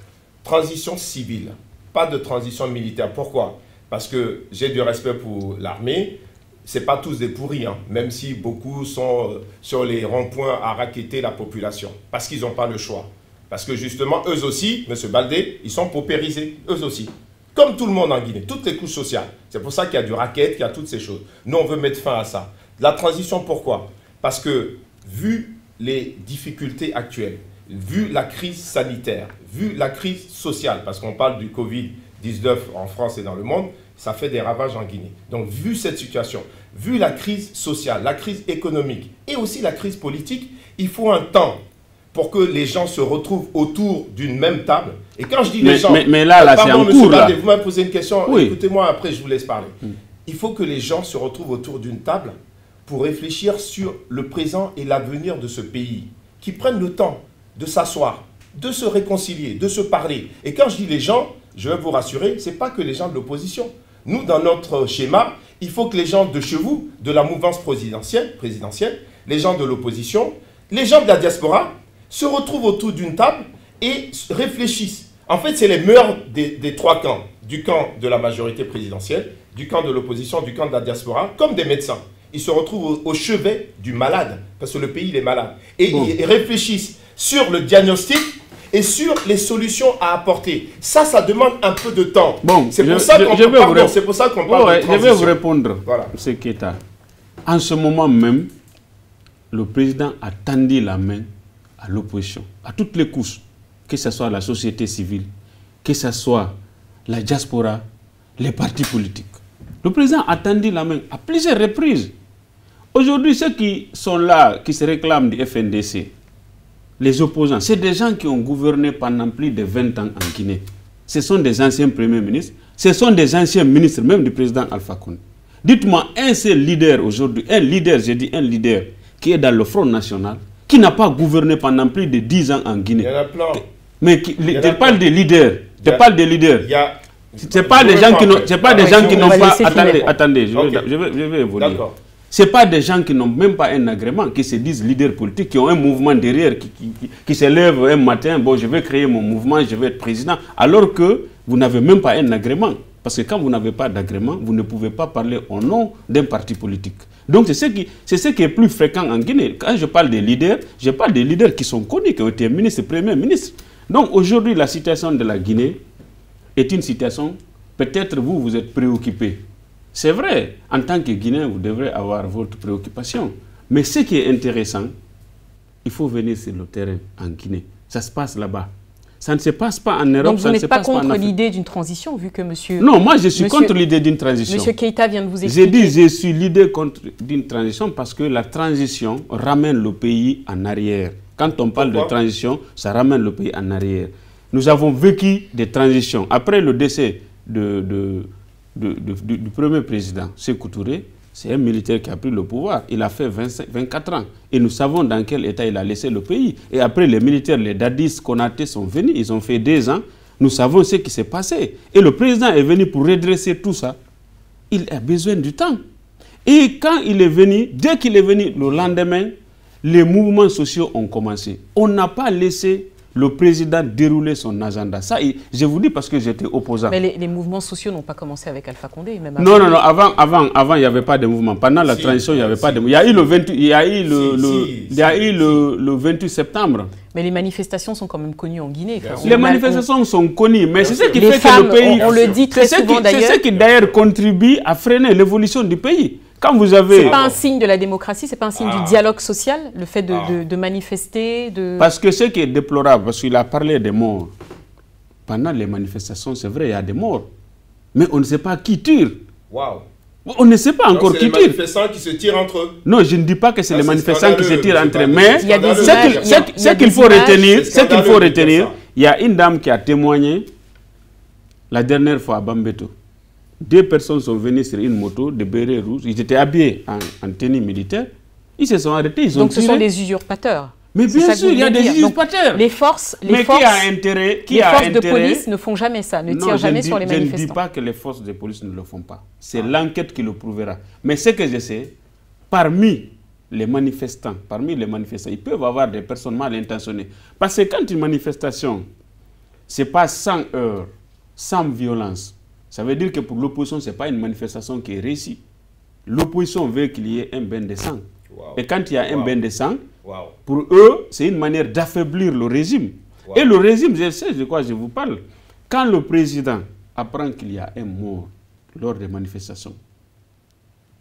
Transition civile, pas de transition militaire. Pourquoi? Parce que j'ai du respect pour l'armée. Ce n'est pas tous des pourris, hein, même si beaucoup sont sur les ronds-points à racketter la population. Parce qu'ils n'ont pas le choix. Parce que justement, eux aussi, M. Baldé, ils sont paupérisés, eux aussi. Comme tout le monde en Guinée, toutes les couches sociales. C'est pour ça qu'il y a du racket, qu'il y a toutes ces choses. Nous, on veut mettre fin à ça. La transition, pourquoi? Parce que, vu les difficultés actuelles, vu la crise sanitaire, vu la crise sociale, parce qu'on parle du Covid-19 en France et dans le monde, ça fait des ravages en Guinée. Donc, vu cette situation, vu la crise sociale, la crise économique et aussi la crise politique, il faut un temps pour que les gens se retrouvent autour d'une même table. Et quand je dis les gens... Mais là, c'est en cours, là. Vous m'avez posé une question, oui. Écoutez-moi, après je vous laisse parler. Il faut que les gens se retrouvent autour d'une table pour réfléchir sur le présent et l'avenir de ce pays, qui prennent le temps de s'asseoir, de se réconcilier, de se parler. Et quand je dis les gens, je vais vous rassurer, ce n'est pas que les gens de l'opposition. Nous, dans notre schéma, il faut que les gens de chez vous, de la mouvance présidentielle, les gens de l'opposition, les gens de la diaspora, se retrouvent autour d'une table et réfléchissent. En fait, c'est les mœurs des trois camps, du camp de la majorité présidentielle, du camp de l'opposition, du camp de la diaspora, comme des médecins. Ils se retrouvent au chevet du malade, parce que le pays il est malade. Et ils réfléchissent sur le diagnostic et sur les solutions à apporter. Ça demande un peu de temps. Bon, c'est pour ça qu'on parle de transition. Je vais vous répondre, voilà. M. Keita. En ce moment même, le président a tendu la main à l'opposition, à toutes les couches, que ce soit la société civile, que ce soit la diaspora, les partis politiques. Le président a tendu la main à plusieurs reprises. Aujourd'hui, ceux qui sont là, qui se réclament du FNDC, les opposants, c'est des gens qui ont gouverné pendant plus de 20 ans en Guinée. Ce sont des anciens premiers ministres, ce sont des anciens ministres, même du président Alpha Condé. Dites-moi un seul leader aujourd'hui, un leader qui est dans le Front National, qui n'a pas gouverné pendant plus de 10 ans en Guinée. Il y en a plein. Mais je parle des leaders. Je parle des leaders. Ce n'est pas des gens qui n'ont pas... Attendez, je vais évoluer. Ce n'est pas des gens qui n'ont même pas un agrément, qui se disent leaders politiques, qui ont un mouvement derrière, qui se lèvent un matin, bon, je vais créer mon mouvement, je vais être président, alors que vous n'avez même pas un agrément. Parce que quand vous n'avez pas d'agrément, vous ne pouvez pas parler au nom d'un parti politique. Donc c'est ce qui est plus fréquent en Guinée. Quand je parle des leaders, je parle des leaders qui sont connus, qui ont été ministres, premiers ministres. Donc aujourd'hui, la situation de la Guinée est une situation, peut-être vous êtes préoccupé. C'est vrai, en tant que Guinéen, vous devrez avoir votre préoccupation. Mais ce qui est intéressant, il faut venir sur le terrain en Guinée. Ça se passe là-bas. Ça ne se passe pas en Europe. Donc vous n'êtes pas contre l'idée d'une transition, vu que monsieur... Non, moi je suis contre l'idée d'une transition. Monsieur Keita vient de vous expliquer. J'ai dit je suis l'idée contre d'une transition parce que la transition ramène le pays en arrière. Quand on parle de transition, ça ramène le pays en arrière. Nous avons vécu des transitions. Après le décès du premier président, Sékou Touré, c'est un militaire qui a pris le pouvoir. Il a fait 24 ans. Et nous savons dans quel état il a laissé le pays. Et après, les militaires, les Dadis, Konaté sont venus. Ils ont fait 2 ans. Nous savons ce qui s'est passé. Et le président est venu pour redresser tout ça. Il a besoin du temps. Et quand il est venu, dès qu'il est venu, le lendemain, les mouvements sociaux ont commencé. On n'a pas laissé le président dérouler son agenda. Ça, je vous dis parce que j'étais opposant. Mais les mouvements sociaux n'ont pas commencé avec Alpha Condé. Même non, avant, il n'y avait pas de mouvement. Pendant la transition, il n'y avait pas de mouvement. Il y a eu le 28 septembre. Mais les manifestations sont quand même connues en Guinée. Les manifestations sont connues, mais c'est ce qui fait que le pays... On le dit très souvent d'ailleurs. C'est ce qui d'ailleurs contribue à freiner l'évolution du pays. Quand vous avez... Ce n'est pas un signe de la démocratie, ce n'est pas un signe du dialogue social, le fait de manifester, Parce que ce qui est déplorable, parce qu'il a parlé des morts. Pendant les manifestations, c'est vrai, il y a des morts. Mais on ne sait pas qui tire. Waouh. On ne sait pas encore qui tire. C'est les manifestants qui se tirent entre eux. Non, je ne dis pas que c'est les manifestants qui se tirent entre eux, mais ce qu'il faut retenir, il y a une dame qui a témoigné la dernière fois à Bambeto. 2 personnes sont venues sur une moto de béret rouge. Ils étaient habillés en tenue militaire. Ils se sont arrêtés. Donc ce sont des usurpateurs. Mais bien sûr, il y a des usurpateurs. Les forces de police ne font jamais ça, ne tirent jamais sur les manifestants. Je ne dis pas que les forces de police ne le font pas. C'est l'enquête qui le prouvera. Mais ce que je sais, parmi les manifestants, ils peuvent avoir des personnes mal intentionnées. Parce que quand une manifestation, ce n'est pas sans heurts, sans violence, ça veut dire que pour l'opposition, ce n'est pas une manifestation qui est réussie. L'opposition veut qu'il y ait un bain de sang. Wow. Et quand il y a un bain de sang, pour eux, c'est une manière d'affaiblir le régime. Et le régime, je sais de quoi je vous parle. Quand le président apprend qu'il y a un mort lors des manifestations,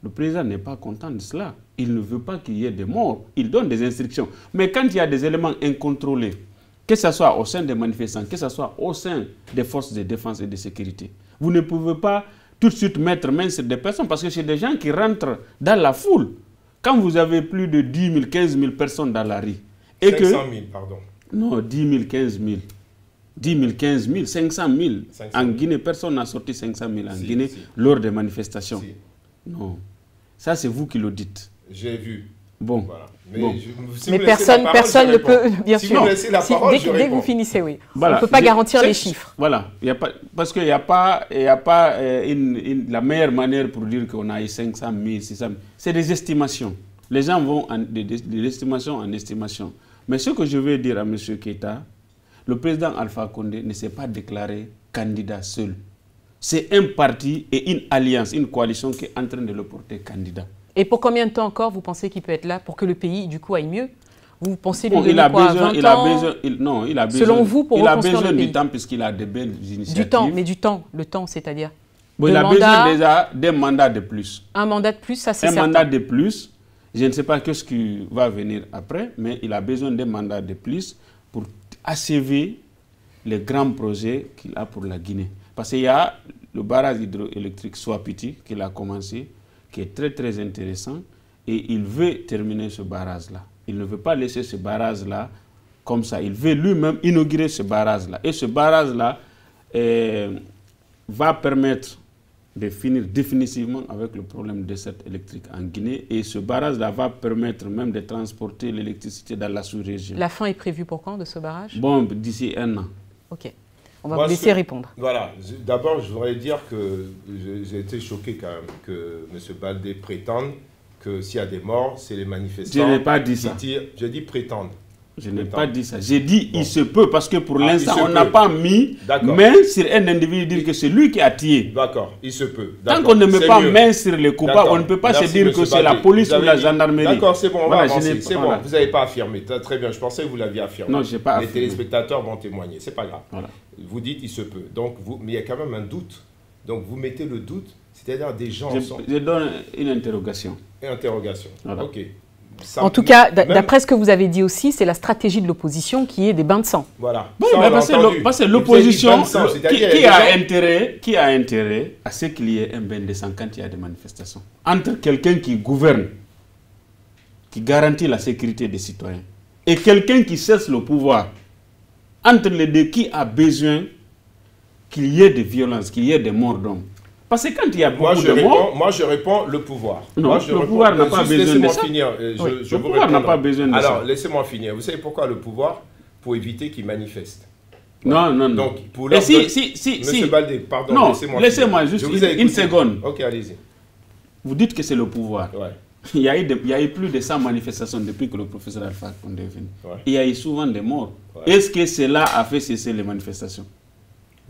le président n'est pas content de cela. Il ne veut pas qu'il y ait des morts. Il donne des instructions. Mais quand il y a des éléments incontrôlés, que ce soit au sein des manifestants, que ce soit au sein des forces de défense et de sécurité, vous ne pouvez pas tout de suite mettre main sur des personnes parce que c'est des gens qui rentrent dans la foule. Quand vous avez plus de 10 000, 15 000 personnes dans la rue... Et 500 000, pardon. Non, 10 000, 15 000. 10 000, 15 000, 500 000. En Guinée, personne n'a sorti 500 000 en Guinée lors des manifestations. Non. Ça, c'est vous qui le dites. J'ai vu. Bon. Voilà. Bon. Mais personne ne peut, bien sûr. Si vous me laissez la parole, dès que vous finissez, oui. Voilà. On ne peut pas garantir les chiffres. Voilà. Parce qu'il n'y a pas, la meilleure manière pour dire qu'on a eu 500 000, 600 000. C'est des estimations. Les gens vont de l'estimation en estimation. Mais ce que je veux dire à M. Keïta, le président Alpha Condé ne s'est pas déclaré candidat seul. C'est un parti et une alliance, une coalition qui est en train de le porter candidat. Et pour combien de temps encore vous pensez qu'il peut être là pour que le pays, du coup, aille mieux? Vous pensez lui donner quoi, 20 ans? Il a besoin, selon vous, pour reconstruire le pays. Il a besoin du temps puisqu'il a de belles initiatives. Du temps, mais du temps, le temps, c'est-à-dire bon, il a besoin déjà d'un mandat de plus. Un mandat de plus, ça c'est certain. Un mandat de plus, je ne sais pas ce qui va venir après, mais il a besoin d'un mandat de plus pour achever les grands projets qu'il a pour la Guinée. Parce qu'il y a le barrage hydroélectrique Swapiti qu'il a commencé, qui est très très intéressant, et il veut terminer ce barrage-là. Il ne veut pas laisser ce barrage-là comme ça. Il veut lui-même inaugurer ce barrage-là. Et ce barrage-là va permettre de finir définitivement avec le problème de desserte électrique en Guinée. Et ce barrage-là va permettre même de transporter l'électricité dans la sous-région. La fin est prévue pour quand de ce barrage? Bon, d'ici 1 an. Ok. On va vous laisser répondre. Voilà. D'abord, je voudrais dire que j'ai été choqué quand même que M. Baldé prétende que s'il y a des morts, c'est les manifestants. Je n'ai pas dit ça. J'ai dit prétendre. Je n'ai pas dit ça. J'ai dit il se peut parce que pour l'instant, on n'a pas mis main sur un individu dire que c'est lui qui a tiré. D'accord, il se peut. Tant qu'on ne met pas main sur les coupables, on ne peut pas se dire que c'est la police ou la gendarmerie. D'accord, c'est bon, on va avancer. C'est bon, vous n'avez pas affirmé. Très bien, je pensais que vous l'aviez affirmé. Non, je n'ai pas affirmé. Les téléspectateurs vont témoigner, c'est pas grave. Voilà. Vous dites il se peut. Donc, mais il y a quand même un doute. Donc vous mettez le doute, c'est-à-dire des gens... Je donne une interrogation. Une interrogation, voilà. Ok. En tout cas, d'après ce que vous avez dit aussi, c'est la stratégie de l'opposition qui est des bains de sang. Voilà. Bon, parce que l'opposition, qui a intérêt à ce qu'il y ait un bain de sang quand il y a des manifestations? Entre quelqu'un qui gouverne, qui garantit la sécurité des citoyens, et quelqu'un qui cesse le pouvoir, entre les deux, qui a besoin qu'il y ait des violences, qu'il y ait des morts d'hommes? Parce que quand il y a beaucoup de morts... Moi, je réponds le pouvoir. Non, le pouvoir n'a pas besoin de ça. Le pouvoir n'a pas besoin de ça. Alors, laissez-moi finir. Vous savez pourquoi le pouvoir? Pour éviter qu'ils manifestent. Non, non, non. Donc, pour leur Monsieur Baldé, pardon, laissez-moi juste une seconde. Ok, allez-y. Vous dites que c'est le pouvoir. Ouais. Il y a eu plus de 100 manifestations depuis que le professeur Alpha Condé est venu. Ouais. Il y a eu souvent des morts. Ouais. Est-ce que cela a fait cesser les manifestations?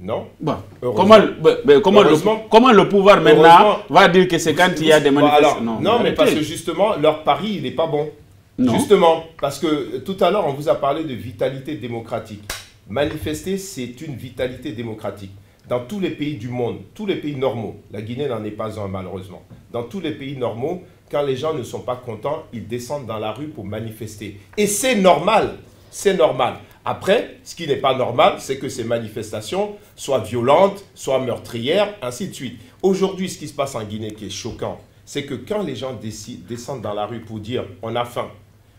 Non. Bon. Comment le pouvoir maintenant va dire que c'est quand il y a des manifestations? Non, mais parce que justement, leur pari, il n'est pas bon. Non. Justement, parce que tout à l'heure, on vous a parlé de vitalité démocratique. Manifester, c'est une vitalité démocratique. Dans tous les pays du monde, tous les pays normaux, la Guinée n'en est pas un malheureusement, dans tous les pays normaux, quand les gens ne sont pas contents, ils descendent dans la rue pour manifester. Et c'est normal, c'est normal. Après, ce qui n'est pas normal, c'est que ces manifestations soient violentes, soient meurtrières, ainsi de suite. Aujourd'hui, ce qui se passe en Guinée qui est choquant, c'est que quand les gens descendent dans la rue pour dire « on a faim »,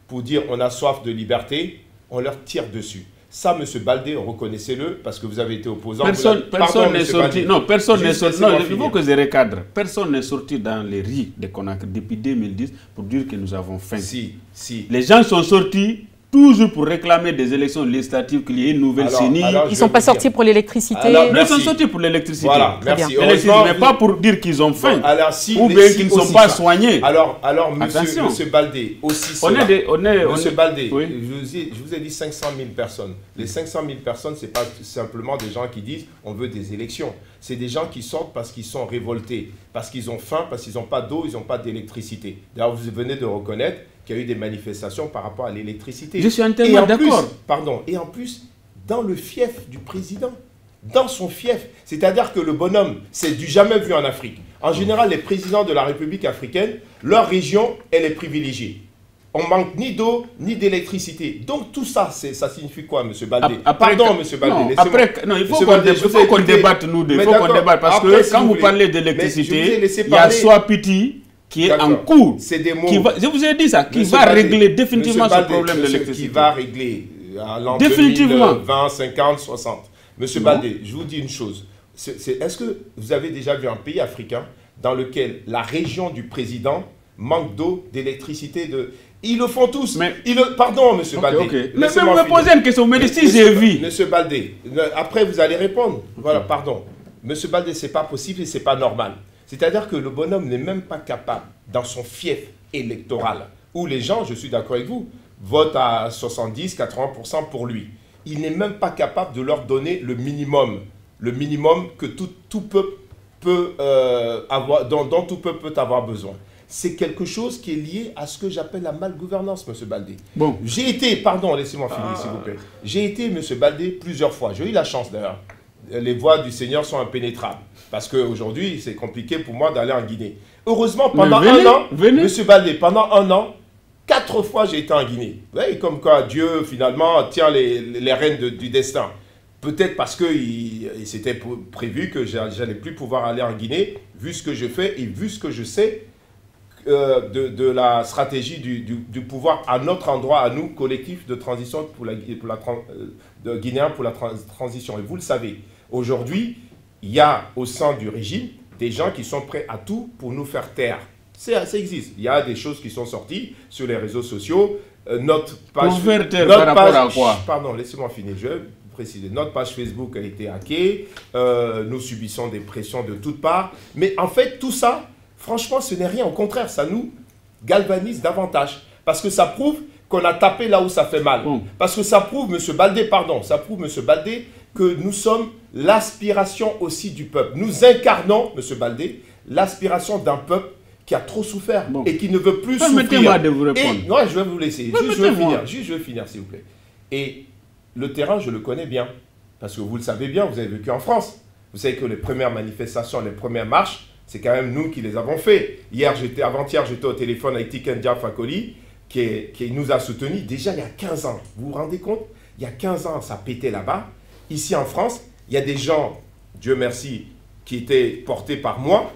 pour dire « on a soif de liberté », on leur tire dessus. Ça, M. Baldé, reconnaissez-le, parce que vous avez été opposant. Personne n'est sorti. Non, personne n'est sorti. Non, il faut que je recadre. Personne n'est sorti dans les rues de Conakry depuis 2010 pour dire que nous avons faim. Si. Les gens sont sortis toujours pour réclamer des élections législatives, qu'il y ait une nouvelle CENI. Ils ne sont pas sortis pour l'électricité. Ils sont sortis pour l'électricité. Voilà, merci. Mais pas pour dire qu'ils ont faim. Ou bien qu'ils ne sont pas soignés. Alors monsieur Baldé, aussi cela. Monsieur Baldé, je vous ai dit 500 000 personnes. Les 500 000 personnes, ce n'est pas simplement des gens qui disent on veut des élections. C'est des gens qui sortent parce qu'ils sont révoltés, parce qu'ils ont faim, parce qu'ils n'ont pas d'eau, ils n'ont pas d'électricité. D'ailleurs, vous venez de reconnaître qu'il y a eu des manifestations par rapport à l'électricité. Je suis entièrement d'accord. Et en plus, dans le fief du président, dans son fief, c'est-à-dire que le bonhomme, c'est du jamais vu en Afrique. En général, les présidents de la République africaine, leur région, elle est privilégiée. On manque ni d'eau, ni d'électricité. Donc tout ça, ça signifie quoi, M. Baldé? Pardon, M. Baldé. Non, il faut qu'on débatte, nous deux. Il faut qu'on débatte, parce que quand vous parlez d'électricité, il y a Swapiti qui est en cours. C'est des mots. Je vous ai dit ça, qui va régler définitivement ce problème d'électricité. Qui va régler à l'an 2020, 50, 60. M. Baldé, je vous dis une chose. Est-ce que vous avez déjà vu un pays africain dans lequel la région du président manque d'eau, d'électricité, Ils le font tous. Mais... Pardon, monsieur Baldé. Mais vous me posez une question, mais si j'ai vu. Monsieur Baldé, après vous allez répondre. Voilà, pardon. Monsieur Baldé, c'est pas possible et c'est pas normal. C'est-à-dire que le bonhomme n'est même pas capable, dans son fief électoral, où les gens, je suis d'accord avec vous, votent à 70-80% pour lui. Il n'est même pas capable de leur donner le minimum que tout peuple peut avoir, dont tout peuple peut avoir besoin. C'est quelque chose qui est lié à ce que j'appelle la malgouvernance, M. Baldé. Bon. J'ai été, pardon, laissez-moi finir, s'il vous plaît. J'ai été, M. Baldé, plusieurs fois. J'ai eu la chance, d'ailleurs. Les voies du Seigneur sont impénétrables. Parce qu'aujourd'hui, c'est compliqué pour moi d'aller en Guinée. Heureusement, pendant un an, M. Baldé, pendant un an, 4 fois j'ai été en Guinée. Vous voyez, comme quoi Dieu, finalement, tient les rênes du destin. Peut-être parce que c'était prévu que j'allais plus pouvoir aller en Guinée, vu ce que je fais et vu ce que je sais de la stratégie du pouvoir à notre endroit, à nous, collectif de transition de Guinéens pour la transition. Et vous le savez, aujourd'hui, il y a au sein du régime des gens qui sont prêts à tout pour nous faire taire. Ça existe. Il y a des choses qui sont sorties sur les réseaux sociaux. Notre page... Pour faire taire par rapport à quoi? Pardon, laissez-moi finir. Je vais préciser. Notre page Facebook a été hackée. Nous subissons des pressions de toutes parts. Mais en fait, tout ça, franchement, ce n'est rien. Au contraire, ça nous galvanise davantage. Parce que ça prouve qu'on a tapé là où ça fait mal. Parce que ça prouve, M. Baldé, que nous sommes l'aspiration aussi du peuple. Nous incarnons, M. Baldé, l'aspiration d'un peuple qui a trop souffert et qui ne veut plus souffrir. Permettez-moi de vous répondre. Non, je vais vous laisser. Juste, je veux finir, s'il vous plaît. Et le terrain, je le connais bien. Parce que vous le savez bien, vous avez vécu en France. Vous savez que les premières manifestations, les premières marches, c'est quand même nous qui les avons fait. Avant-hier, j'étais au téléphone avec Tikendia Fakoli, qui nous a soutenus déjà il y a 15 ans. Vous vous rendez compte? Il y a 15 ans, ça pétait là-bas. Ici en France, il y a des gens, Dieu merci, qui étaient portés par moi,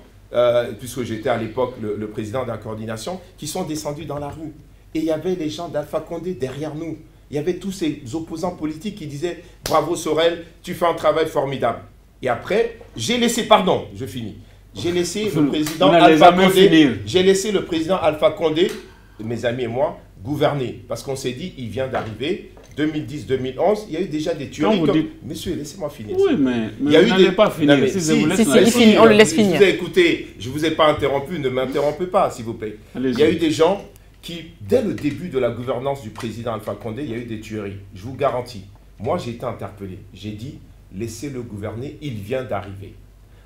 puisque j'étais à l'époque le président de la coordination, qui sont descendus dans la rue. Et il y avait les gens d'Alpha Condé derrière nous. Il y avait tous ces opposants politiques qui disaient « Bravo Sorel, tu fais un travail formidable ». Et après, j'ai laissé, pardon, je finis, j'ai laissé le président Alpha Condé, Alpha Condé, mes amis et moi, gouverner. Parce qu'on s'est dit, il vient d'arriver, 2010-2011, il y a eu déjà des tueries. Monsieur, laissez-moi finir. Oui, mais il y a eu pas finir. On le laisse finir. Écoutez, je ne vous ai pas interrompu, ne m'interrompez pas, s'il vous plaît. Il y a eu des gens qui, dès le début de la gouvernance du président Alpha Condé, il y a eu des tueries. Je vous garantis. Moi, j'ai été interpellé. J'ai dit, laissez-le gouverner, il vient d'arriver.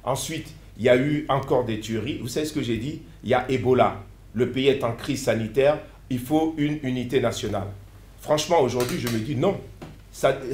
Ensuite, il y a eu encore des tueries. Vous savez ce que j'ai dit? Il y a Ebola. Le pays est en crise sanitaire. Il faut une unité nationale. Franchement, aujourd'hui, je me dis non.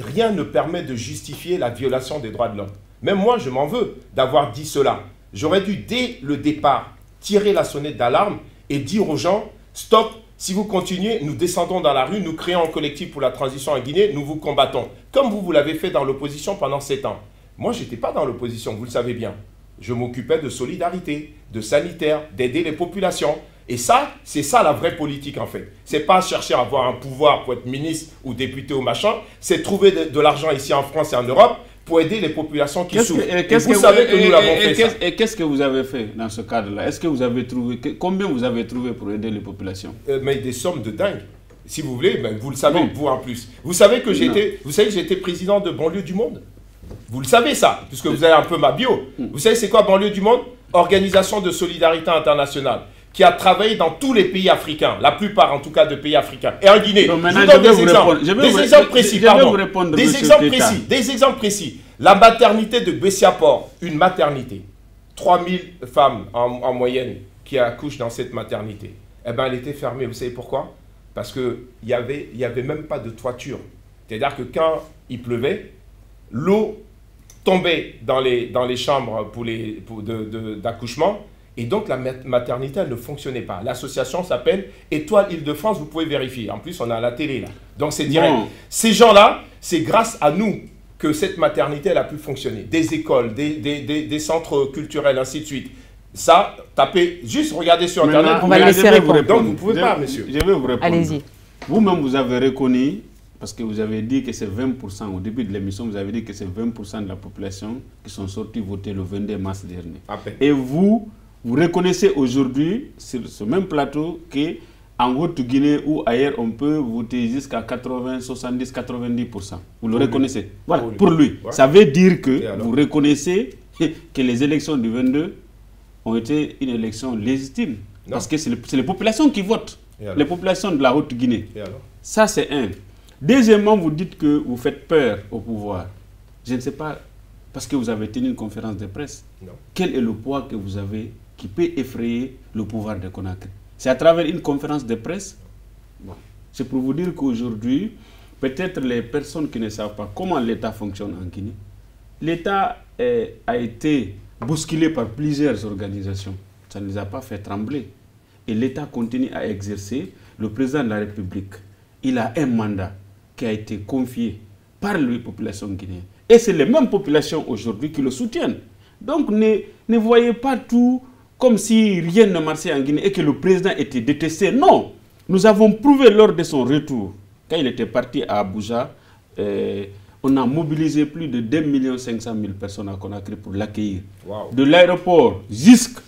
Rien ne permet de justifier la violation des droits de l'homme. Même moi, je m'en veux d'avoir dit cela. J'aurais dû, dès le départ, tirer la sonnette d'alarme et dire aux gens, stop, si vous continuez, nous descendons dans la rue, nous créons un collectif pour la transition en Guinée, nous vous combattons. Comme vous l'avez fait dans l'opposition pendant 7 ans. Moi, je n'étais pas dans l'opposition, vous le savez bien. Je m'occupais de solidarité, de sanitaire, d'aider les populations. Et ça, c'est ça la vraie politique en fait. C'est pas chercher à avoir un pouvoir pour être ministre ou député ou machin, c'est trouver de l'argent ici en France et en Europe pour aider les populations qui souffrent. Vous savez que nous l'avons fait ça. Et qu'est-ce que vous avez fait dans ce cadre-là? Est-ce que vous avez trouvé, combien vous avez trouvé pour aider les populations? Mais des sommes de dingue. Si vous voulez, mais vous le savez, vous en plus. Vous savez que j'étais président de Banlieue du Monde. Vous le savez ça, puisque vous avez un peu ma bio. Vous savez c'est quoi Banlieue du Monde? Organisation de solidarité internationale, qui a travaillé dans tous les pays africains, la plupart en tout cas de pays africains. Et en Guinée, je vous donne des exemples. Des exemples précis, pardon. Des exemples précis. La maternité de Bessiaport, une maternité. 3000 femmes en moyenne qui accouchent dans cette maternité. Eh bien, elle était fermée. Vous savez pourquoi? Parce qu'il n'y avait même pas de toiture. C'est-à-dire que quand il pleuvait, l'eau tombait dans les chambres d'accouchement. Et donc, la maternité, elle ne fonctionnait pas. L'association s'appelle Étoile Île-de-France, vous pouvez vérifier. En plus, on a la télé, là. Donc, c'est direct. Bon. Ces gens-là, c'est grâce à nous que cette maternité, elle a pu fonctionner. Des écoles, des centres culturels, ainsi de suite. Ça, tapez, juste regardez sur Internet. On va laisser répondre. Donc, vous ne pouvez pas, monsieur. Je vais vous répondre. Allez-y. Vous-même, vous avez reconnu, parce que vous avez dit que c'est 20%, au début de l'émission, vous avez dit que c'est 20% de la population qui sont sortis voter le 22 mars dernier. Et vous Vous reconnaissez aujourd'hui, sur ce même plateau, qu'en Haute-Guinée ou ailleurs, on peut voter jusqu'à 80, 70, 90%. Vous le reconnaissez. Voilà, pour lui. Ouais. Ça veut dire que vous reconnaissez que les élections du 22 ont été une élection légitime. Non. Parce que c'est les populations qui votent. Les populations de la Haute-Guinée. Ça, c'est un. Deuxièmement, vous dites que vous faites peur au pouvoir. Je ne sais pas, parce que vous avez tenu une conférence de presse. Non. Quel est le poids que vous avez qui peut effrayer le pouvoir de Conakry? C'est à travers une conférence de presse. Bon. C'est pour vous dire qu'aujourd'hui, peut-être les personnes qui ne savent pas comment l'État fonctionne en Guinée, l'État a été bousculé par plusieurs organisations. Ça ne les a pas fait trembler. Et l'État continue à exercer. Le président de la République, il a un mandat qui a été confié par les populations guinéennes. Et c'est les mêmes populations aujourd'hui qui le soutiennent. Donc ne voyez pas tout comme si rien ne marchait en Guinée et que le président était détesté. Non, nous avons prouvé lors de son retour, quand il était parti à Abuja, on a mobilisé plus de 2 500 000 personnes à Conakry pour l'accueillir. Wow. De l'aéroport jusqu'à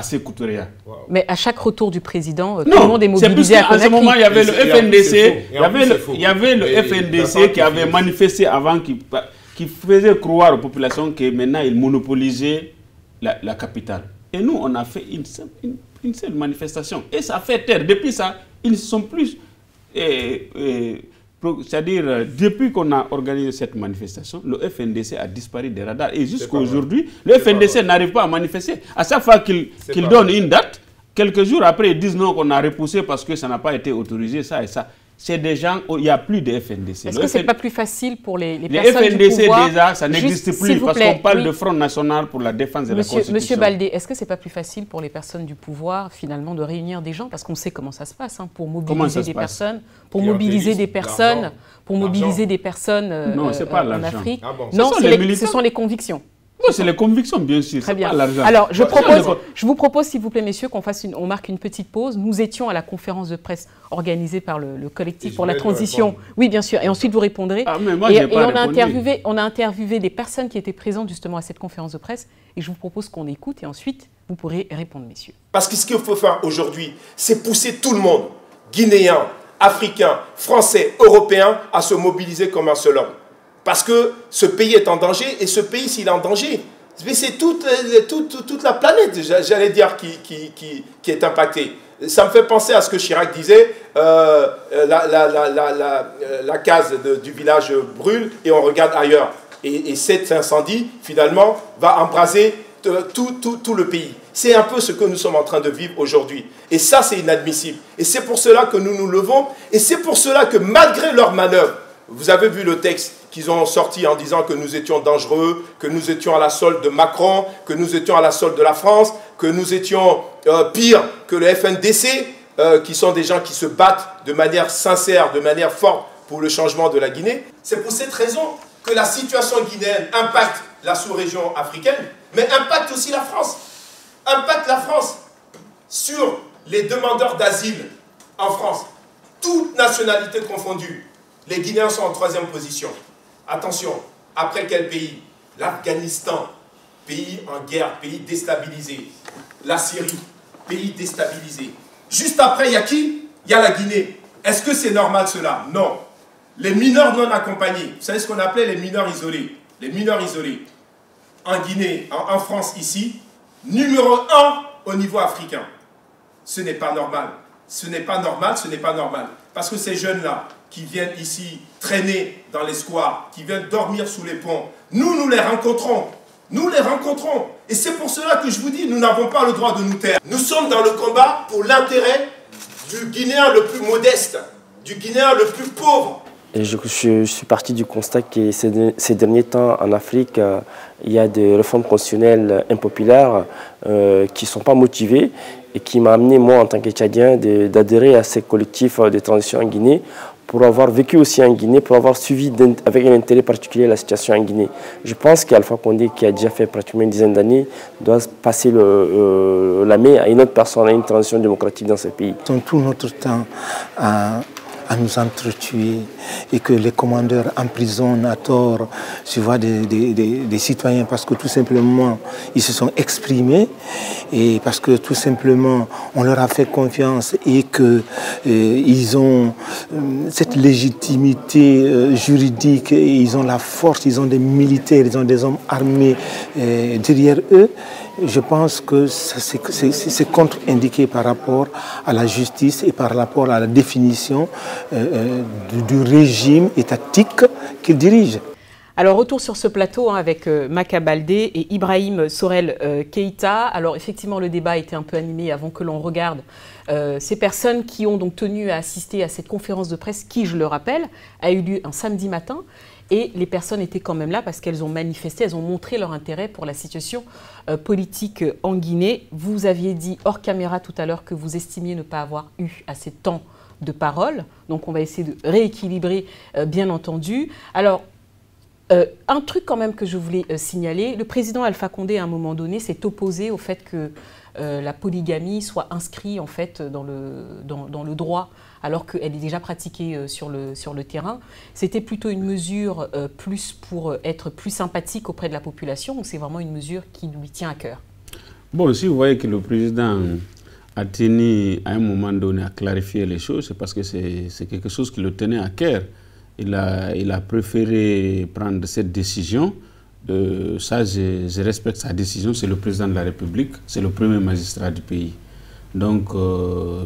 Sékou Touré. Wow. Mais à chaque retour du président, tout le monde est mobilisé à Conakry. En ce moment, il y avait le FNDC, il y avait le FNDC qui avait manifesté avant, qui faisait croire aux populations que maintenant il monopolisait la capitale. Et nous, on a fait une seule manifestation. Et ça a fait taire. Depuis ça, ils ne sont plus... c'est-à-dire, depuis qu'on a organisé cette manifestation, le FNDC a disparu des radars. Et jusqu'à aujourd'hui, le FNDC n'arrive pas à manifester. À chaque fois qu'il donne une date, quelques jours après, ils disent non, qu'on a repoussé parce que ça n'a pas été autorisé, ça et ça. C'est des gens, il n'y a plus de FNDC. Est-ce que ce n'est pas plus facile pour les personnes FNDC du pouvoir? Déjà, ça n'existe plus parce qu'on parle de Front National pour la défense de la Constitution. Monsieur Baldé, est-ce que ce n'est pas plus facile pour les personnes du pouvoir, finalement, de réunir des gens? Parce qu'on sait comment ça se passe, hein, pour mobiliser des personnes, pour mobiliser des personnes, non, c'est pas en Afrique. Ah bon. Non, ce sont les convictions. Oui, c'est les convictions, bien sûr. Très bien. Pas l'argent. Alors, je vous propose, s'il vous plaît, messieurs, on marque une petite pause. Nous étions à la conférence de presse organisée par le collectif pour la transition. Oui, bien sûr. Et ensuite, vous répondrez. Ah, mais moi, on a interviewé des personnes qui étaient présentes justement à cette conférence de presse. Et je vous propose qu'on écoute et ensuite, vous pourrez répondre, messieurs. Parce que ce qu'il faut faire aujourd'hui, c'est pousser tout le monde, Guinéens, Africains, Français, Européens, à se mobiliser comme un seul homme. Parce que ce pays est en danger, et ce pays, s'il est en danger, c'est toute la planète, j'allais dire, qui est impactée. Ça me fait penser à ce que Chirac disait, la case du village brûle et on regarde ailleurs. Et cet incendie, finalement, va embraser tout le pays. C'est un peu ce que nous sommes en train de vivre aujourd'hui. Et ça, c'est inadmissible. Et c'est pour cela que nous nous levons, et c'est pour cela que malgré leurs manœuvres, vous avez vu le texte qu'ils ont sorti en disant que nous étions dangereux, que nous étions à la solde de Macron, que nous étions à la solde de la France, que nous étions pire que le FNDC, qui sont des gens qui se battent de manière sincère, de manière forte pour le changement de la Guinée. C'est pour cette raison que la situation guinéenne impacte la sous-région africaine, mais impacte aussi la France. Impacte la France sur les demandeurs d'asile en France. Toutes nationalités confondues. Les Guinéens sont en 3e position. Attention, après quel pays? L'Afghanistan, pays en guerre, pays déstabilisé. La Syrie, pays déstabilisé. Juste après, il y a qui? Il y a la Guinée. Est-ce que c'est normal cela? Non. Les mineurs non accompagnés, vous savez ce qu'on appelait les mineurs isolés. Les mineurs isolés. En Guinée, en France ici, numéro 1 au niveau africain. Ce n'est pas normal. Ce n'est pas normal, ce n'est pas normal. Parce que ces jeunes-là, qui viennent ici traîner dans les squares, qui viennent dormir sous les ponts, nous les rencontrons. Nous les rencontrons. Et c'est pour cela que je vous dis, nous n'avons pas le droit de nous taire. Nous sommes dans le combat pour l'intérêt du Guinéen le plus modeste, du Guinéen le plus pauvre. Et je suis parti du constat que ces derniers temps, en Afrique, il y a des réformes constitutionnelles impopulaires qui ne sont pas motivées et qui m'a amené, moi, en tant que Tchadien, d'adhérer à ces collectifs de transition en Guinée pour avoir vécu aussi en Guinée, pour avoir suivi avec un intérêt particulier la situation en Guinée. Je pense qu'Alpha Condé, qui a déjà fait pratiquement une dizaine d'années, doit passer la main à une autre personne, à une transition démocratique dans ce pays. Tout notre temps à à nous entretuer et que les commandeurs emprisonnent à tort, tu vois, des citoyens parce que tout simplement ils se sont exprimés et parce que tout simplement on leur a fait confiance et que ils ont cette légitimité juridique et ils ont la force, ils ont des militaires, ils ont des hommes armés derrière eux. Je pense que c'est contre-indiqué par rapport à la justice et par rapport à la définition du régime étatique qu'il dirige. Alors, retour sur ce plateau avec Maka Baldé et Ibrahim Sorel Keïta. Alors, effectivement, le débat était un peu animé avant que l'on regarde ces personnes qui ont donc tenu à assister à cette conférence de presse qui, je le rappelle, a eu lieu un samedi matin. Et les personnes étaient quand même là parce qu'elles ont manifesté, elles ont montré leur intérêt pour la situation politique en Guinée. Vous aviez dit hors caméra tout à l'heure que vous estimiez ne pas avoir eu assez de temps de parole. Donc on va essayer de rééquilibrer, bien entendu. Alors, un truc quand même que je voulais signaler, le président Alpha Condé à un moment donné s'est opposé au fait que la polygamie soit inscrite en fait dans le droit alors qu'elle est déjà pratiquée sur le terrain. C'était plutôt une mesure plus pour être plus sympathique auprès de la population ou c'est vraiment une mesure qui lui tient à cœur? Bon, si vous voyez que le président a tenu à un moment donné à clarifier les choses, c'est parce que c'est quelque chose qui le tenait à cœur. Il a préféré prendre cette décision. Ça, je respecte sa décision. C'est le président de la République, c'est le premier magistrat du pays. Donc,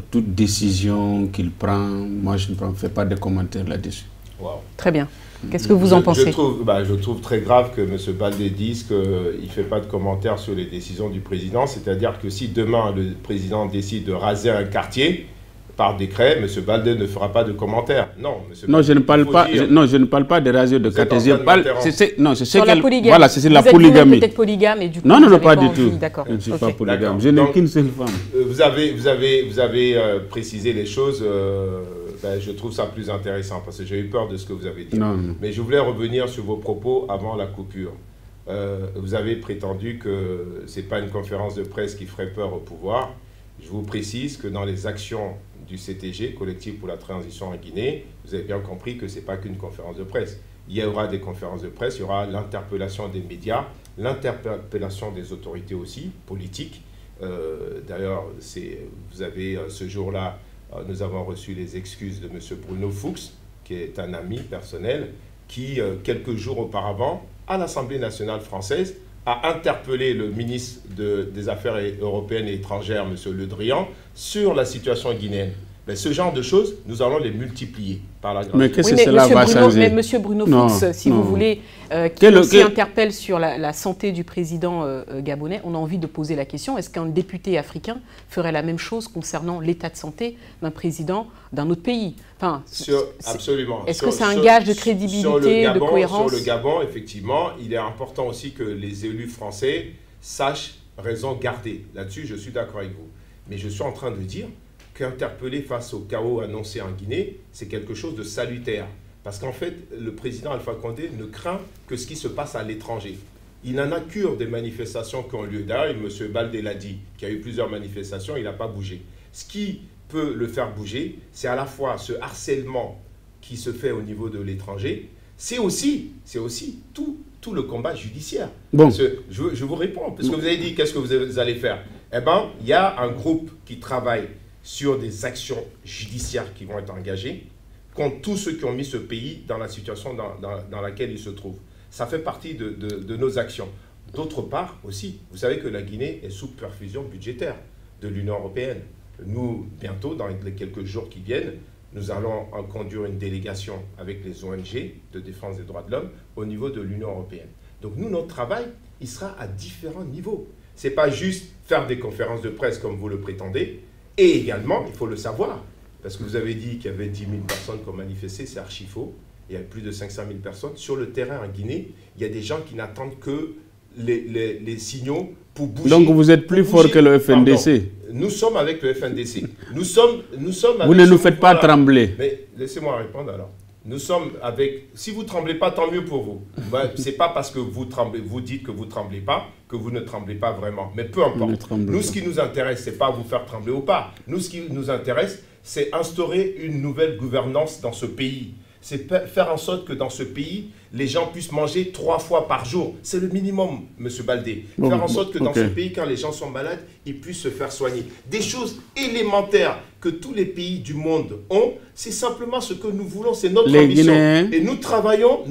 toute décision qu'il prend, moi, je ne fais pas de commentaires là-dessus. Wow. Très bien. Qu'est-ce que vous en pensez? Je trouve très grave que M. Baldé dise qu'il ne fait pas de commentaires sur les décisions du président. C'est-à-dire que si demain, le président décide de raser un quartier, par décret, M. Baldé ne fera pas de commentaires. Non, non, je ne parle pas. Je ne parle pas de raser de quartier. Sur la polygamie. Voilà, c'est la polygamie. Peut-être polygame et du coup. Non, pas du tout. D'accord. Je ne suis pas polygame. Je n'ai qu'une seule femme. Vous avez précisé les choses. Je trouve ça plus intéressant parce que j'ai eu peur de ce que vous avez dit. Non. Mais je voulais revenir sur vos propos avant la coupure. Vous avez prétendu que ce n'est pas une conférence de presse qui ferait peur au pouvoir. Je vous précise que dans les actions du CTG, Collectif pour la transition en Guinée, vous avez bien compris que ce n'est pas qu'une conférence de presse. Il y aura des conférences de presse, il y aura l'interpellation des médias, l'interpellation des autorités aussi, politiques. D'ailleurs, vous avez ce jour-là, nous avons reçu les excuses de M. Bruno Fuchs, qui est un ami personnel, qui, quelques jours auparavant, à l'Assemblée nationale française, a interpellé le ministre des Affaires européennes et étrangères, M. Le Drian, sur la situation guinéenne. Mais ce genre de choses, nous allons les multiplier par la grâce. Mais qu'est-ce que cela va changer? Mais M. Bruno Fuchs, si vous voulez, qui aussi interpelle sur la santé du président gabonais, on a envie de poser la question, est-ce qu'un député africain ferait la même chose concernant l'état de santé d'un président d'un autre pays? Enfin, absolument. Est-ce que c'est un gage de crédibilité, de cohérence? Sur le Gabon, effectivement, il est important aussi que les élus français sachent raison garder. Là-dessus, je suis d'accord avec vous. Mais je suis en train de dire qu'interpeller face au chaos annoncé en Guinée, c'est quelque chose de salutaire. Parce qu'en fait, le président Alpha Condé ne craint que ce qui se passe à l'étranger. Il n'en a cure des manifestations qui ont lieu. D'ailleurs, M. Baldé l'a dit, qu'il y a eu plusieurs manifestations, il n'a pas bougé. Ce qui peut le faire bouger, c'est à la fois ce harcèlement qui se fait au niveau de l'étranger, c'est aussi tout le combat judiciaire. Bon. Parce que je vous réponds, parce que vous avez dit qu'est-ce que vous allez faire. Eh bien, il y a un groupe qui travaille sur des actions judiciaires qui vont être engagées contre tous ceux qui ont mis ce pays dans la situation dans laquelle il se trouve. Ça fait partie de nos actions. D'autre part aussi, vous savez que la Guinée est sous perfusion budgétaire de l'Union européenne. Nous, bientôt, dans les quelques jours qui viennent, nous allons conduire une délégation avec les ONG de défense des droits de l'homme au niveau de l'Union européenne. Donc nous, notre travail, il sera à différents niveaux. Ce n'est pas juste faire des conférences de presse comme vous le prétendez. Et également, il faut le savoir, parce que vous avez dit qu'il y avait 10 000 personnes qui ont manifesté, c'est archi faux. Il y a plus de 500 000 personnes. Sur le terrain en Guinée, il y a des gens qui n'attendent que les signaux pour bouger. Donc vous êtes plus fort que le FNDC. Pardon. Nous sommes avec le FNDC. Nous sommes avec vous ne nous faites pas trembler. Mais laissez-moi répondre alors. Nous sommes avec... Si vous ne tremblez pas, tant mieux pour vous. Ce n'est pas parce que vous tremblez, vous dites que vous ne tremblez pas, que vous ne tremblez pas vraiment. Mais peu importe. Nous, ce qui nous intéresse, ce n'est pas vous faire trembler ou pas. Nous, ce qui nous intéresse, c'est instaurer une nouvelle gouvernance dans ce pays. C'est faire en sorte que dans ce pays, les gens puissent manger 3 fois par jour. C'est le minimum, M. Baldé. Faire en sorte que dans ce pays, quand les gens sont malades, ils puissent se faire soigner. Des choses élémentaires que tous les pays du monde ont, c'est simplement ce que nous voulons, c'est notre ambition. Et nous travaillons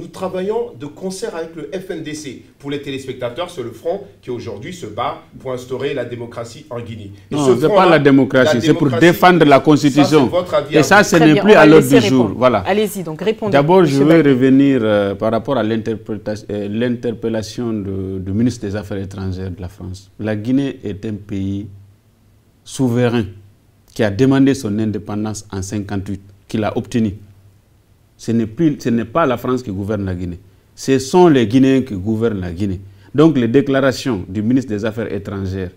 de concert avec le FNDC. Pour les téléspectateurs, c'est le front qui aujourd'hui se bat pour instaurer la démocratie en Guinée. Et non, ce n'est pas la démocratie, c'est pour défendre la Constitution. Et ça, ce n'est plus à l'ordre du jour. Voilà. Allez-y, donc répondez. D'abord, je vais revenir par rapport à l'interpellation du ministre des Affaires étrangères de la France. La Guinée est un pays souverain qui a demandé son indépendance en 1958, qu'il a obtenu. Ce n'est pas la France qui gouverne la Guinée. Ce sont les Guinéens qui gouvernent la Guinée. Donc les déclarations du ministre des Affaires étrangères,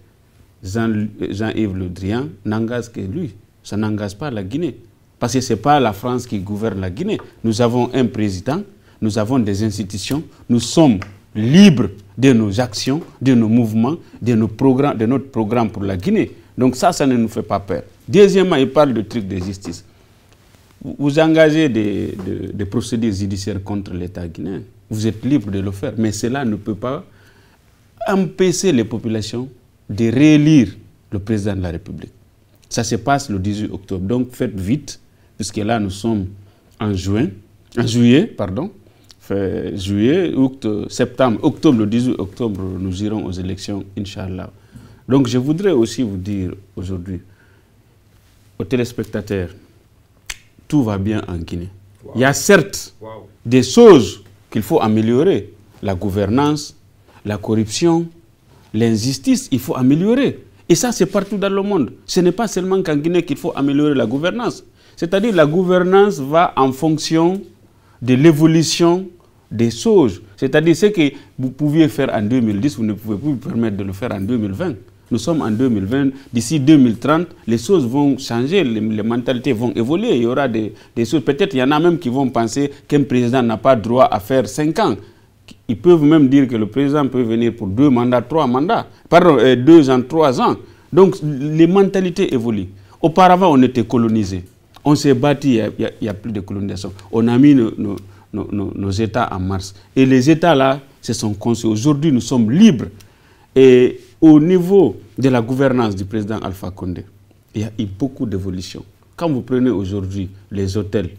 Jean-Yves Le Drian, n'engagent que lui. Ça n'engage pas la Guinée. Parce que ce n'est pas la France qui gouverne la Guinée. Nous avons un président, nous avons des institutions, nous sommes libres de nos actions, de nos mouvements, de notre programme pour la Guinée. Donc ça ne nous fait pas peur. Deuxièmement, il parle de trucs de justice. Vous engagez des procédures judiciaires contre l'État guinéen. Vous êtes libre de le faire. Mais cela ne peut pas empêcher les populations de réélire le président de la République. Ça se passe le 18 octobre. Donc faites vite, puisque là nous sommes en juillet, septembre, octobre, le 18 octobre, nous irons aux élections, Inch'Allah. Donc je voudrais aussi vous dire aujourd'hui, aux téléspectateurs, tout va bien en Guinée. Wow. Il y a certes des choses qu'il faut améliorer. La gouvernance, la corruption, l'injustice, il faut améliorer. Et ça, c'est partout dans le monde. Ce n'est pas seulement qu'en Guinée qu'il faut améliorer la gouvernance. C'est-à-dire la gouvernance va en fonction de l'évolution des choses. C'est-à-dire ce que vous pouviez faire en 2010, vous ne pouvez plus vous permettre de le faire en 2020. Nous sommes en 2020, d'ici 2030, les choses vont changer, les mentalités vont évoluer. Il y aura des choses, peut-être il y en a même qui vont penser qu'un président n'a pas droit à faire 5 ans. Ils peuvent même dire que le président peut venir pour 2 mandats, 3 mandats, pardon, 2 ans, 3 ans. Donc les mentalités évoluent. Auparavant, on était colonisés. On s'est bâti, il n'y a plus de colonisation. On a mis nos États en marche. Et les États là se sont construits. Aujourd'hui, nous sommes libres. Et au niveau de la gouvernance du président Alpha Condé, il y a eu beaucoup d'évolutions. Quand vous prenez aujourd'hui les hôtels,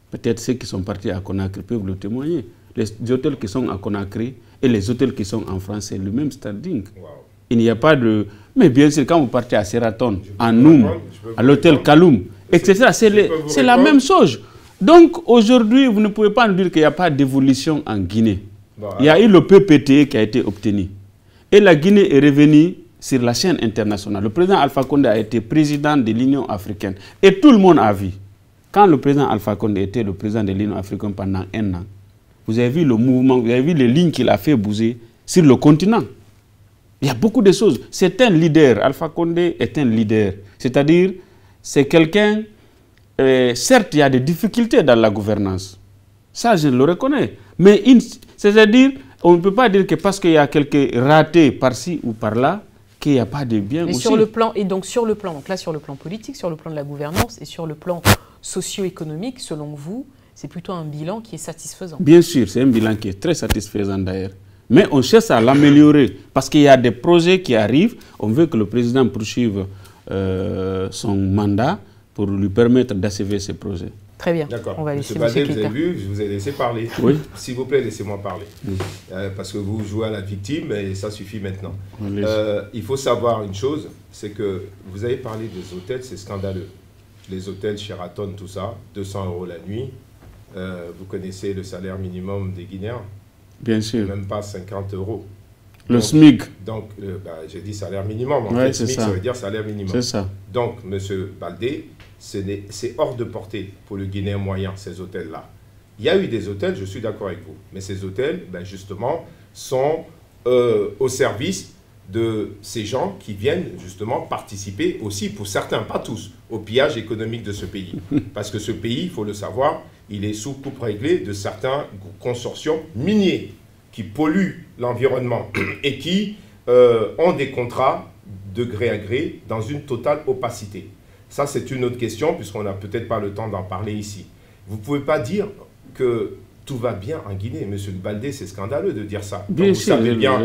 peut-être ceux qui sont partis à Conakry peuvent le témoigner. Les hôtels qui sont à Conakry et les hôtels qui sont en France, c'est le même standing. Wow. Il n'y a pas de... Mais bien sûr, quand vous partez à Seraton, à Noum, à l'hôtel Kaloum, etc., c'est la même chose. Donc aujourd'hui, vous ne pouvez pas nous dire qu'il n'y a pas d'évolution en Guinée. Bon, il y a eu le PPT qui a été obtenu. Et la Guinée est revenue sur la scène internationale. Le président Alpha Condé a été président de l'Union africaine. Et tout le monde a vu. Quand le président Alpha Condé était le président de l'Union africaine pendant 1 an, vous avez vu le mouvement, vous avez vu les lignes qu'il a fait bouger sur le continent. Il y a beaucoup de choses. C'est un leader. Alpha Condé est un leader. C'est-à-dire, c'est quelqu'un... certes, il y a des difficultés dans la gouvernance. Ça, je le reconnais. Mais c'est-à-dire... On ne peut pas dire que parce qu'il y a quelques ratés par-ci ou par-là, qu'il n'y a pas de bien aussi. Sur le plan, et donc sur le plan, donc là sur le plan politique, sur le plan de la gouvernance et sur le plan socio-économique, selon vous, c'est plutôt un bilan qui est satisfaisant. Bien sûr, c'est un bilan qui est très satisfaisant d'ailleurs. Mais on cherche à l'améliorer parce qu'il y a des projets qui arrivent. On veut que le président poursuive son mandat pour lui permettre d'achever ces projets. Très bien. D'accord. On va laisser M. Baldé, vous avez vu, je vous ai laissé parler. Oui. S'il vous plaît, laissez-moi parler. Oui. Parce que vous jouez à la victime et ça suffit maintenant. Il faut savoir une chose, c'est que vous avez parlé des hôtels, c'est scandaleux. Les hôtels Sheraton, tout ça, 200 € la nuit. Vous connaissez le salaire minimum des Guinéens? Bien sûr. Même pas 50 €. Le SMIC. Donc, j'ai dit salaire minimum. En fait, SMIC, ça veut dire salaire minimum. C'est ça. Donc, M. Baldé, c'est hors de portée pour le Guinéen moyen, ces hôtels-là. Il y a eu des hôtels, je suis d'accord avec vous, mais ces hôtels, justement, sont au service de ces gens qui viennent justement participer aussi, pour certains, pas tous, au pillage économique de ce pays. Parce que ce pays, il faut le savoir, il est sous coupe réglée de certains consortiums miniers qui polluent l'environnement et qui ont des contrats de gré à gré dans une totale opacité. Ça, c'est une autre question, puisqu'on n'a peut-être pas le temps d'en parler ici. Vous ne pouvez pas dire que tout va bien en Guinée. Monsieur Baldé, c'est scandaleux de dire ça. Bien sûr, vous savez bien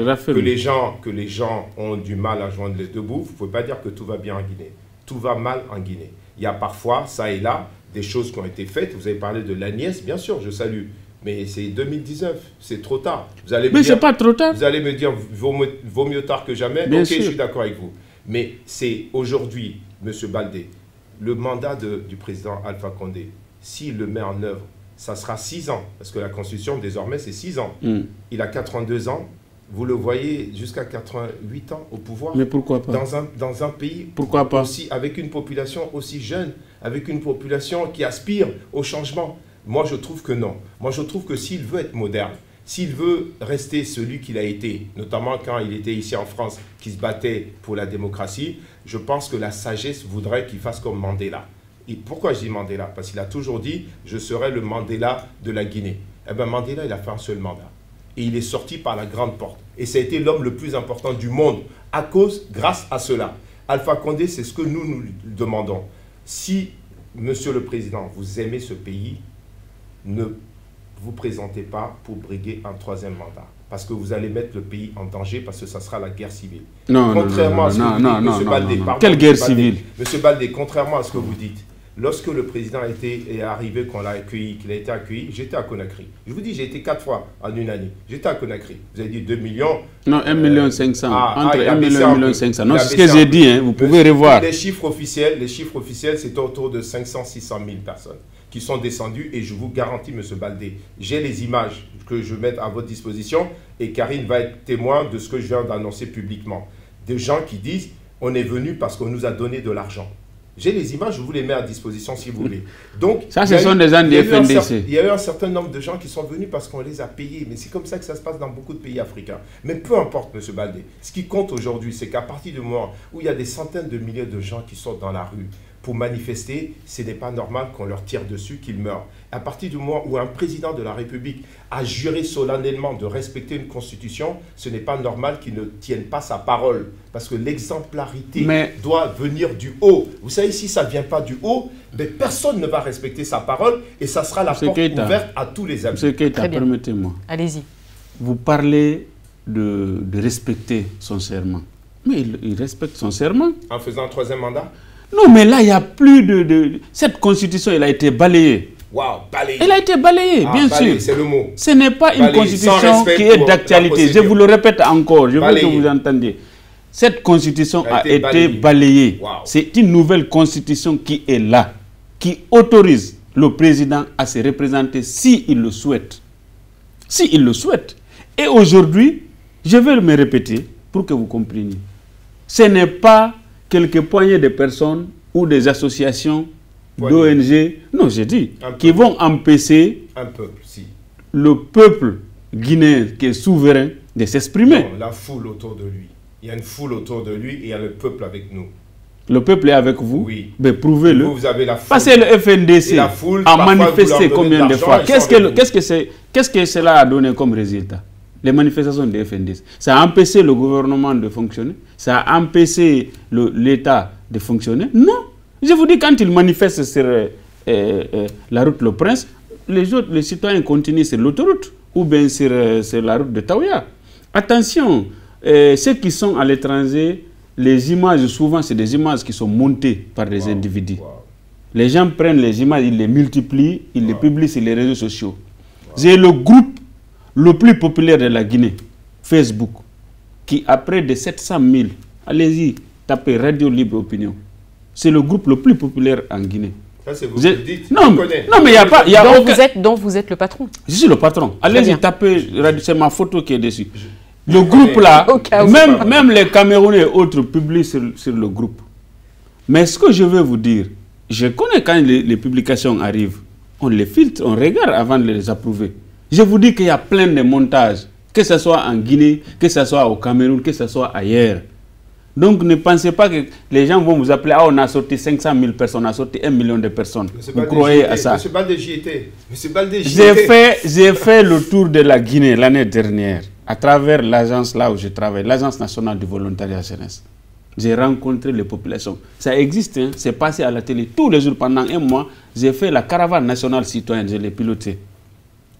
que les gens ont du mal à joindre les deux bouts. Vous ne pouvez pas dire que tout va bien en Guinée. Tout va mal en Guinée. Il y a parfois, ça et là, des choses qui ont été faites. Vous avez parlé de l'Agnès, bien sûr, je salue. Mais c'est 2019, c'est trop tard. Mais ce n'est pas trop tard. Vous allez me dire, vaut mieux tard que jamais. Bien ok, sûr. je suis d'accord avec vous. Mais c'est aujourd'hui, Monsieur Baldé, le mandat du président Alpha Condé, s'il le met en œuvre, ça sera 6 ans. Parce que la Constitution, désormais, c'est 6 ans. Il a 82 ans. Vous le voyez jusqu'à 88 ans au pouvoir. Mais pourquoi pas? Dans un pays pourquoi pas? Aussi, avec une population aussi jeune, avec une population qui aspire au changement. Moi, je trouve que non. Moi, je trouve que s'il veut être moderne, s'il veut rester celui qu'il a été, notamment quand il était ici en France, qui se battait pour la démocratie, je pense que la sagesse voudrait qu'il fasse comme Mandela. Et pourquoi je dis Mandela? Parce qu'il a toujours dit « je serai le Mandela de la Guinée ». Eh bien, Mandela, il a fait un seul mandat. Et il est sorti par la grande porte. Et ça a été l'homme le plus important du monde, grâce à cela. Alpha Condé, c'est ce que nous demandons. Si, Monsieur le Président, vous aimez ce pays, ne vous présentez pas pour briguer un 3e mandat. Parce que vous allez mettre le pays en danger, parce que ça sera la guerre civile. Contrairement à ce que vous dites, Monsieur Baldé, quelle guerre civile? Monsieur Baldé, contrairement à ce que vous dites, lorsque le président est arrivé, qu'on l'a accueilli, qu'il a été accueilli, j'étais à Conakry. Je vous dis, j'ai été 4 fois en une année. J'étais à Conakry. Vous avez dit 2 millions. Non, 1 500 000. Entre 1 million et 1 million 500 000. Non, c'est ce que j'ai dit, hein, vous pouvez revoir. Les chiffres officiels, c'est autour de 500 600 000 personnes qui sont descendues. Et je vous garantis, Monsieur Baldé, j'ai les images que je mets à votre disposition. Et Karine va être témoin de ce que je viens d'annoncer publiquement. Des gens qui disent, on est venu parce qu'on nous a donné de l'argent. J'ai les images, je vous les mets à disposition si vous voulez. Donc, ça, ce sont des gens du FNDC. Il y a eu un certain nombre de gens qui sont venus parce qu'on les a payés. Mais c'est comme ça que ça se passe dans beaucoup de pays africains. Mais peu importe, Monsieur Baldé. Ce qui compte aujourd'hui, c'est qu'à partir du moment où il y a des centaines de milliers de gens qui sortent dans la rue pour manifester, ce n'est pas normal qu'on leur tire dessus, qu'ils meurent. À partir du moment où un président de la République a juré solennellement de respecter une constitution, ce n'est pas normal qu'il ne tienne pas sa parole. Parce que l'exemplarité doit venir du haut. Vous savez, si ça ne vient pas du haut, mais personne ne va respecter sa parole et ça sera la porte ouverte à tous les amis. Monsieur Keïta, permettez-moi. Allez-y. Vous parlez de respecter son serment. Mais il respecte son serment. En faisant un 3e mandat? Non, mais là, il n'y a plus de... Cette constitution, elle a été balayée. Waouh, balayée. Elle a été balayée, bien sûr. C'est le mot. Ce n'est pas une constitution qui est d'actualité. Je vous le répète encore, je veux que vous entendiez. Cette constitution a été balayée. Wow. C'est une nouvelle constitution qui est là, qui autorise le président à se représenter s'il le souhaite. S'il le souhaite. Et aujourd'hui, je vais me répéter pour que vous compreniez. Ce n'est pas quelques poignées de personnes ou des associations d'ONG, non, j'ai dit, qui vont empêcher le peuple guinéen qui est souverain de s'exprimer. Non, la foule autour de lui. Il y a une foule autour de lui et il y a le peuple avec nous. Le peuple est avec vous? Oui. Mais prouvez-le. Vous avez la foule. Parce que le FNDC a manifesté combien de fois? Qu'est-ce que cela a donné comme résultat? Les manifestations de FNDC. Ça a empêché le gouvernement de fonctionner? Ça a empêché l'État de fonctionner? Non. Je vous dis, quand ils manifestent sur la route Le Prince, les citoyens continuent sur l'autoroute ou bien sur la route de Taouya. Attention, ceux qui sont à l'étranger, les images, souvent, c'est des images qui sont montées par des individus. Les gens prennent les images, ils les multiplient, ils les publient sur les réseaux sociaux. J'ai le groupe le plus populaire de la Guinée, Facebook, qui a près de 700 000. Allez-y, tapez Radio Libre Opinion. C'est le groupe le plus populaire en Guinée. Ça, c'est vous qui le dites. Non, mais il n'y a pas... dont vous êtes le patron. Je suis le patron. Allez-y, tapez, c'est ma photo qui est dessus. Le groupe là, même les Camerounais et autres publient sur le groupe. Mais ce que je veux vous dire, je connais quand les publications arrivent, on les filtre, on regarde avant de les approuver. Je vous dis qu'il y a plein de montages, que ce soit en Guinée, que ce soit au Cameroun, que ce soit ailleurs. Donc ne pensez pas que les gens vont vous appeler, ah, on a sorti 500 000 personnes, on a sorti 1 million de personnes. Vous croyez à ça? Monsieur Baldé, j'y étais. J'ai fait le tour de la Guinée l'année dernière, à travers l'agence là où je travaille, l'Agence nationale du volontariat jeunesse. J'ai rencontré les populations. Ça existe, hein? C'est passé à la télé tous les jours pendant un mois. J'ai fait la caravane nationale citoyenne, je l'ai pilotée.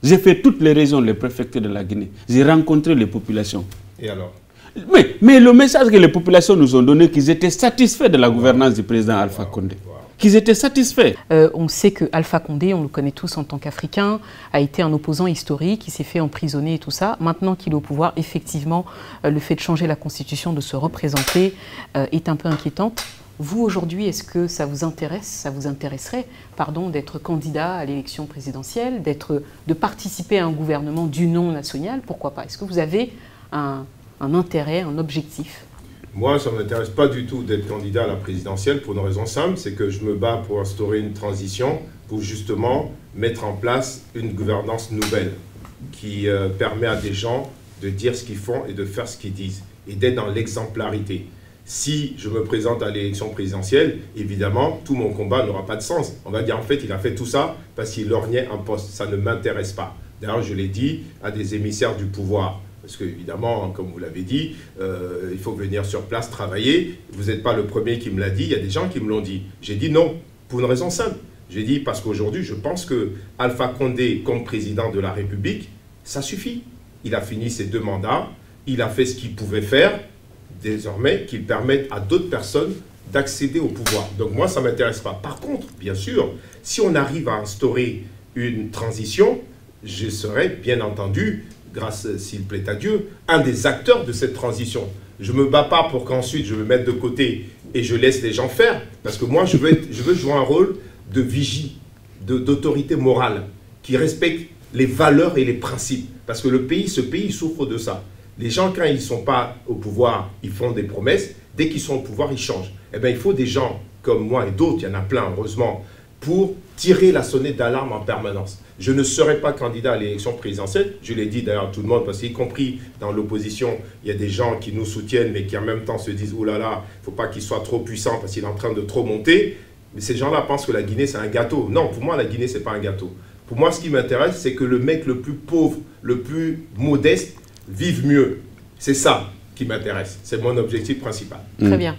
J'ai fait toutes les régions, les préfectures de la Guinée. J'ai rencontré les populations. Et alors? Mais le message que les populations nous ont donné, qu'ils étaient satisfaits de la gouvernance du président Alpha Condé. Qu'ils étaient satisfaits. On sait que Alpha Condé, on le connaît tous en tant qu'Africain, a été un opposant historique, il s'est fait emprisonner et tout ça. Maintenant qu'il est au pouvoir, effectivement, le fait de changer la constitution, de se représenter, est un peu inquiétante. Vous, aujourd'hui, est-ce que ça vous intéresse, ça vous intéresserait, pardon, d'être candidat à l'élection présidentielle, de participer à un gouvernement d'union nationale? Pourquoi pas? Est-ce que vous avez un intérêt, un objectif? Moi, ça ne m'intéresse pas du tout d'être candidat à la présidentielle pour une raison simple, c'est que je me bats pour instaurer une transition, pour justement mettre en place une gouvernance nouvelle qui permet à des gens de dire ce qu'ils font et de faire ce qu'ils disent et d'être dans l'exemplarité. Si je me présente à l'élection présidentielle, évidemment, tout mon combat n'aura pas de sens. On va dire, en fait, il a fait tout ça parce qu'il lorgnait un poste. Ça ne m'intéresse pas. D'ailleurs, je l'ai dit à des émissaires du pouvoir. Parce qu'évidemment, comme vous l'avez dit, il faut venir sur place travailler. Vous n'êtes pas le premier qui me l'a dit, il y a des gens qui me l'ont dit. J'ai dit non, pour une raison simple. J'ai dit parce qu'aujourd'hui, je pense que Alpha Condé, comme président de la République, ça suffit. Il a fini ses 2 mandats, il a fait ce qu'il pouvait faire, désormais qu'il permette à d'autres personnes d'accéder au pouvoir. Donc moi, ça ne m'intéresse pas. Par contre, bien sûr, si on arrive à instaurer une transition, je serai bien entendu, grâce, s'il plaît à Dieu, un des acteurs de cette transition. Je ne me bats pas pour qu'ensuite je me mette de côté et je laisse les gens faire, parce que moi, je veux jouer un rôle de vigie, d'autorité morale, qui respecte les valeurs et les principes. Parce que ce pays souffre de ça. Les gens, quand ils ne sont pas au pouvoir, ils font des promesses. Dès qu'ils sont au pouvoir, ils changent. Eh bien, il faut des gens comme moi et d'autres, il y en a plein, heureusement, pour tirer la sonnette d'alarme en permanence. Je ne serai pas candidat à l'élection présidentielle. Je l'ai dit d'ailleurs à tout le monde, parce qu'y compris dans l'opposition, il y a des gens qui nous soutiennent, mais qui en même temps se disent « Oh là là, il ne faut pas qu'il soit trop puissant parce qu'il est en train de trop monter ». Mais ces gens-là pensent que la Guinée, c'est un gâteau. Non, pour moi, la Guinée, ce n'est pas un gâteau. Pour moi, ce qui m'intéresse, c'est que le mec le plus pauvre, le plus modeste, vive mieux. C'est ça qui m'intéresse. C'est mon objectif principal. Très bien.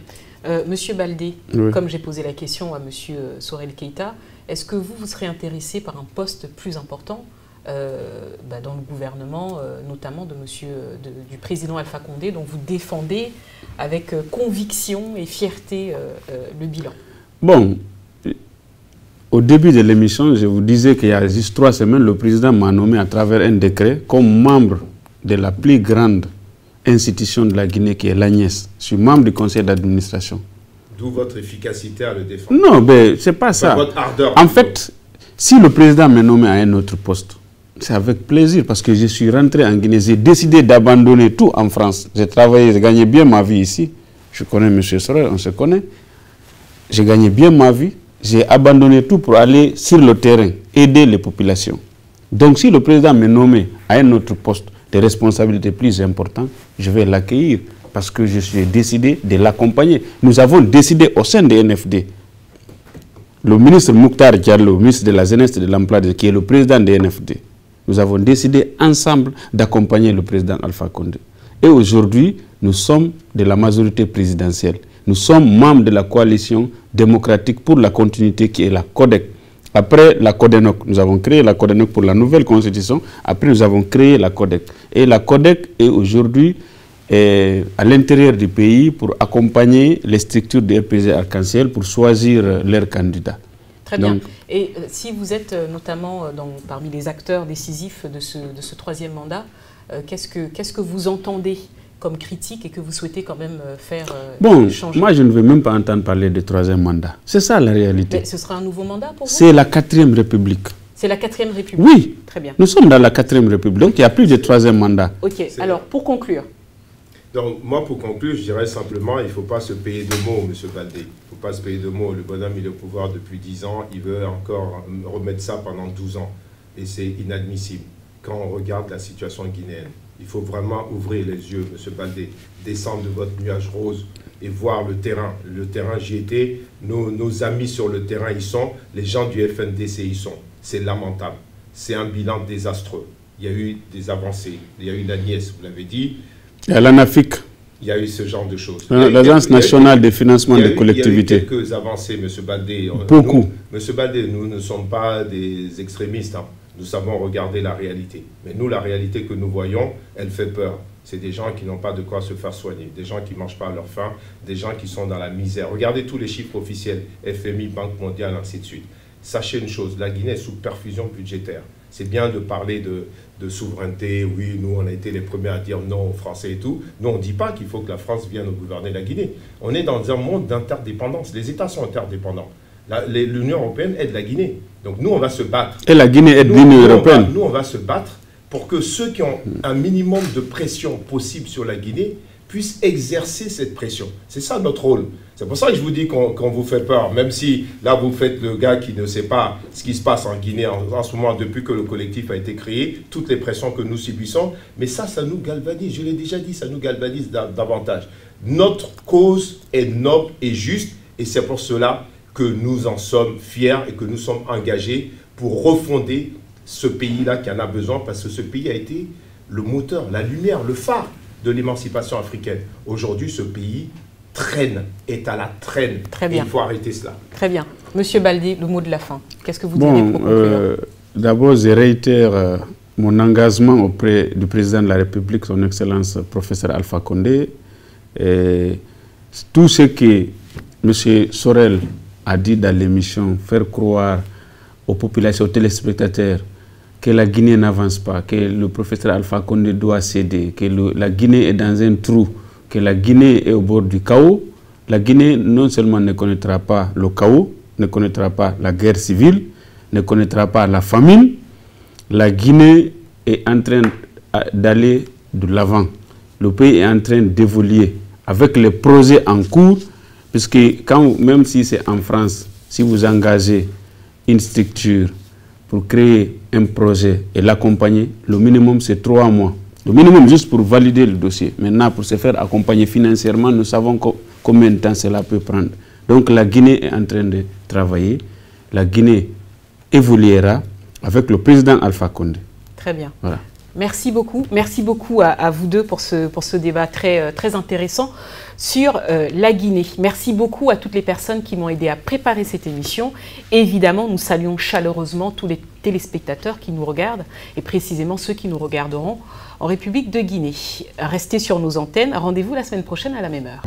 Monsieur Baldé, oui. Comme j'ai posé la question à Monsieur Sorel Keita, est-ce que vous serez intéressé par un poste plus important dans le gouvernement, notamment du président Alpha Condé, dont vous défendez avec conviction et fierté le bilan? Bon, au début de l'émission, je vous disais qu'il y a juste 3 semaines, le président m'a nommé à travers un décret comme membre de la plus grande institution de la Guinée, qui est l'ANIES. Je suis membre du conseil d'administration. D'où votre efficacité à le défendre. Non, mais c'est pas ça. Votre ardeur. En fait, si le président me nomme à un autre poste, c'est avec plaisir, parce que je suis rentré en Guinée. J'ai décidé d'abandonner tout en France. J'ai travaillé, j'ai gagné bien ma vie ici. Je connais M. Sorel, on se connaît. J'ai gagné bien ma vie. J'ai abandonné tout pour aller sur le terrain, aider les populations. Donc si le président me nomme à un autre poste de responsabilités plus importantes, je vais l'accueillir parce que je suis décidé de l'accompagner. Nous avons décidé au sein de NFD, le ministre Mouktar Diallo, ministre de la Jeunesse et de l'Emploi, qui est le président de NFD, nous avons décidé ensemble d'accompagner le président Alpha Condé. Et aujourd'hui, nous sommes de la majorité présidentielle. Nous sommes membres de la coalition démocratique pour la continuité qui est la CODEC. Après la CODENOC, nous avons créé la CODENOC pour la nouvelle constitution. Après, nous avons créé la CODEC. Et la CODEC est aujourd'hui à l'intérieur du pays pour accompagner les structures de RPG Arc-en-Ciel pour choisir leurs candidats. Très bien. Et si vous êtes notamment parmi les acteurs décisifs de ce 3e mandat, qu'est-ce que vous entendez comme critique et que vous souhaitez quand même faire changer? Moi, je ne veux même pas entendre parler de 3e mandat. C'est ça la réalité. Mais ce sera un nouveau mandat pour vous? C'est la 4e République. C'est la 4e République? Oui. Très bien. Nous sommes dans la 4e République, donc il n'y a plus de 3e mandat. Ok, alors pour conclure. Donc moi, pour conclure, je dirais simplement, il ne faut pas se payer de mots, M. Baldé. Il ne faut pas se payer de mots. Le bonhomme, il est au pouvoir depuis 10 ans. Il veut encore remettre ça pendant 12 ans. Et c'est inadmissible quand on regarde la situation guinéenne. Il faut vraiment ouvrir les yeux, M. Baldé, descendre de votre nuage rose et voir le terrain. Le terrain, j'y étais. Nos amis sur le terrain, ils sont. Les gens du FNDC, ils sont. C'est lamentable. C'est un bilan désastreux. Il y a eu des avancées. Il y a eu l'ANIES, vous l'avez dit. Il y a l'ANAFIC. il y a eu ce genre de choses. L'Agence nationale de financement des collectivités. Il y a eu quelques avancées, M. Baldé. Beaucoup. M. Baldé, nous ne sommes pas des extrémistes. Hein. Nous savons regarder la réalité. Mais nous, la réalité que nous voyons, elle fait peur. C'est des gens qui n'ont pas de quoi se faire soigner, des gens qui ne mangent pas à leur faim, des gens qui sont dans la misère. Regardez tous les chiffres officiels, FMI, Banque mondiale, ainsi de suite. Sachez une chose, la Guinée est sous perfusion budgétaire. C'est bien de parler de souveraineté, oui, nous on a été les premiers à dire non aux Français et tout. Nous on ne dit pas qu'il faut que la France vienne gouverner la Guinée. On est dans un monde d'interdépendance, les États sont interdépendants. L'Union européenne aide la Guinée. Donc nous on va se battre. Et la Guinée aide l'Union européenne. Nous on va se battre pour que ceux qui ont un minimum de pression possible sur la Guinée puissent exercer cette pression. C'est ça notre rôle. C'est pour ça que je vous dis qu'on vous fait peur, même si là vous faites le gars qui ne sait pas ce qui se passe en Guinée en ce moment depuis que le collectif a été créé, toutes les pressions que nous subissons, mais ça nous galvanise, je l'ai déjà dit, ça nous galvanise davantage. Notre cause est noble et juste et c'est pour cela que nous en sommes fiers et que nous sommes engagés pour refonder ce pays-là qui en a besoin parce que ce pays a été le moteur, la lumière, le phare de l'émancipation africaine. Aujourd'hui, ce pays est à la traîne. Très bien. Et il faut arrêter cela. Très bien. Monsieur Baldé, le mot de la fin. Qu'est-ce que vous direz pour conclure? D'abord, je réitère mon engagement auprès du président de la République, son Excellence professeur Alpha Condé. Et tout ce que M. Sorel a dit dans l'émission, faire croire aux populations, aux téléspectateurs, que la Guinée n'avance pas, que le professeur Alpha Condé doit céder, que la Guinée est dans un trou, que la Guinée est au bord du chaos. La Guinée non seulement ne connaîtra pas le chaos, ne connaîtra pas la guerre civile, ne connaîtra pas la famine. La Guinée est en train d'aller de l'avant. Le pays est en train d'évoluer avec les projets en cours, puisque même si c'est en France, si vous engagez une structure pour créer un projet et l'accompagner, le minimum c'est 3 mois. Le minimum juste pour valider le dossier. Maintenant, pour se faire accompagner financièrement, nous savons combien de temps cela peut prendre. Donc la Guinée est en train de travailler. La Guinée évoluera avec le président Alpha Condé. Très bien. Voilà. Merci beaucoup. Merci beaucoup à vous deux pour ce débat très intéressant sur la Guinée. Merci beaucoup à toutes les personnes qui m'ont aidé à préparer cette émission. Et évidemment, nous saluons chaleureusement tous les téléspectateurs qui nous regardent et précisément ceux qui nous regarderont en République de Guinée. Restez sur nos antennes. Rendez-vous la semaine prochaine à la même heure.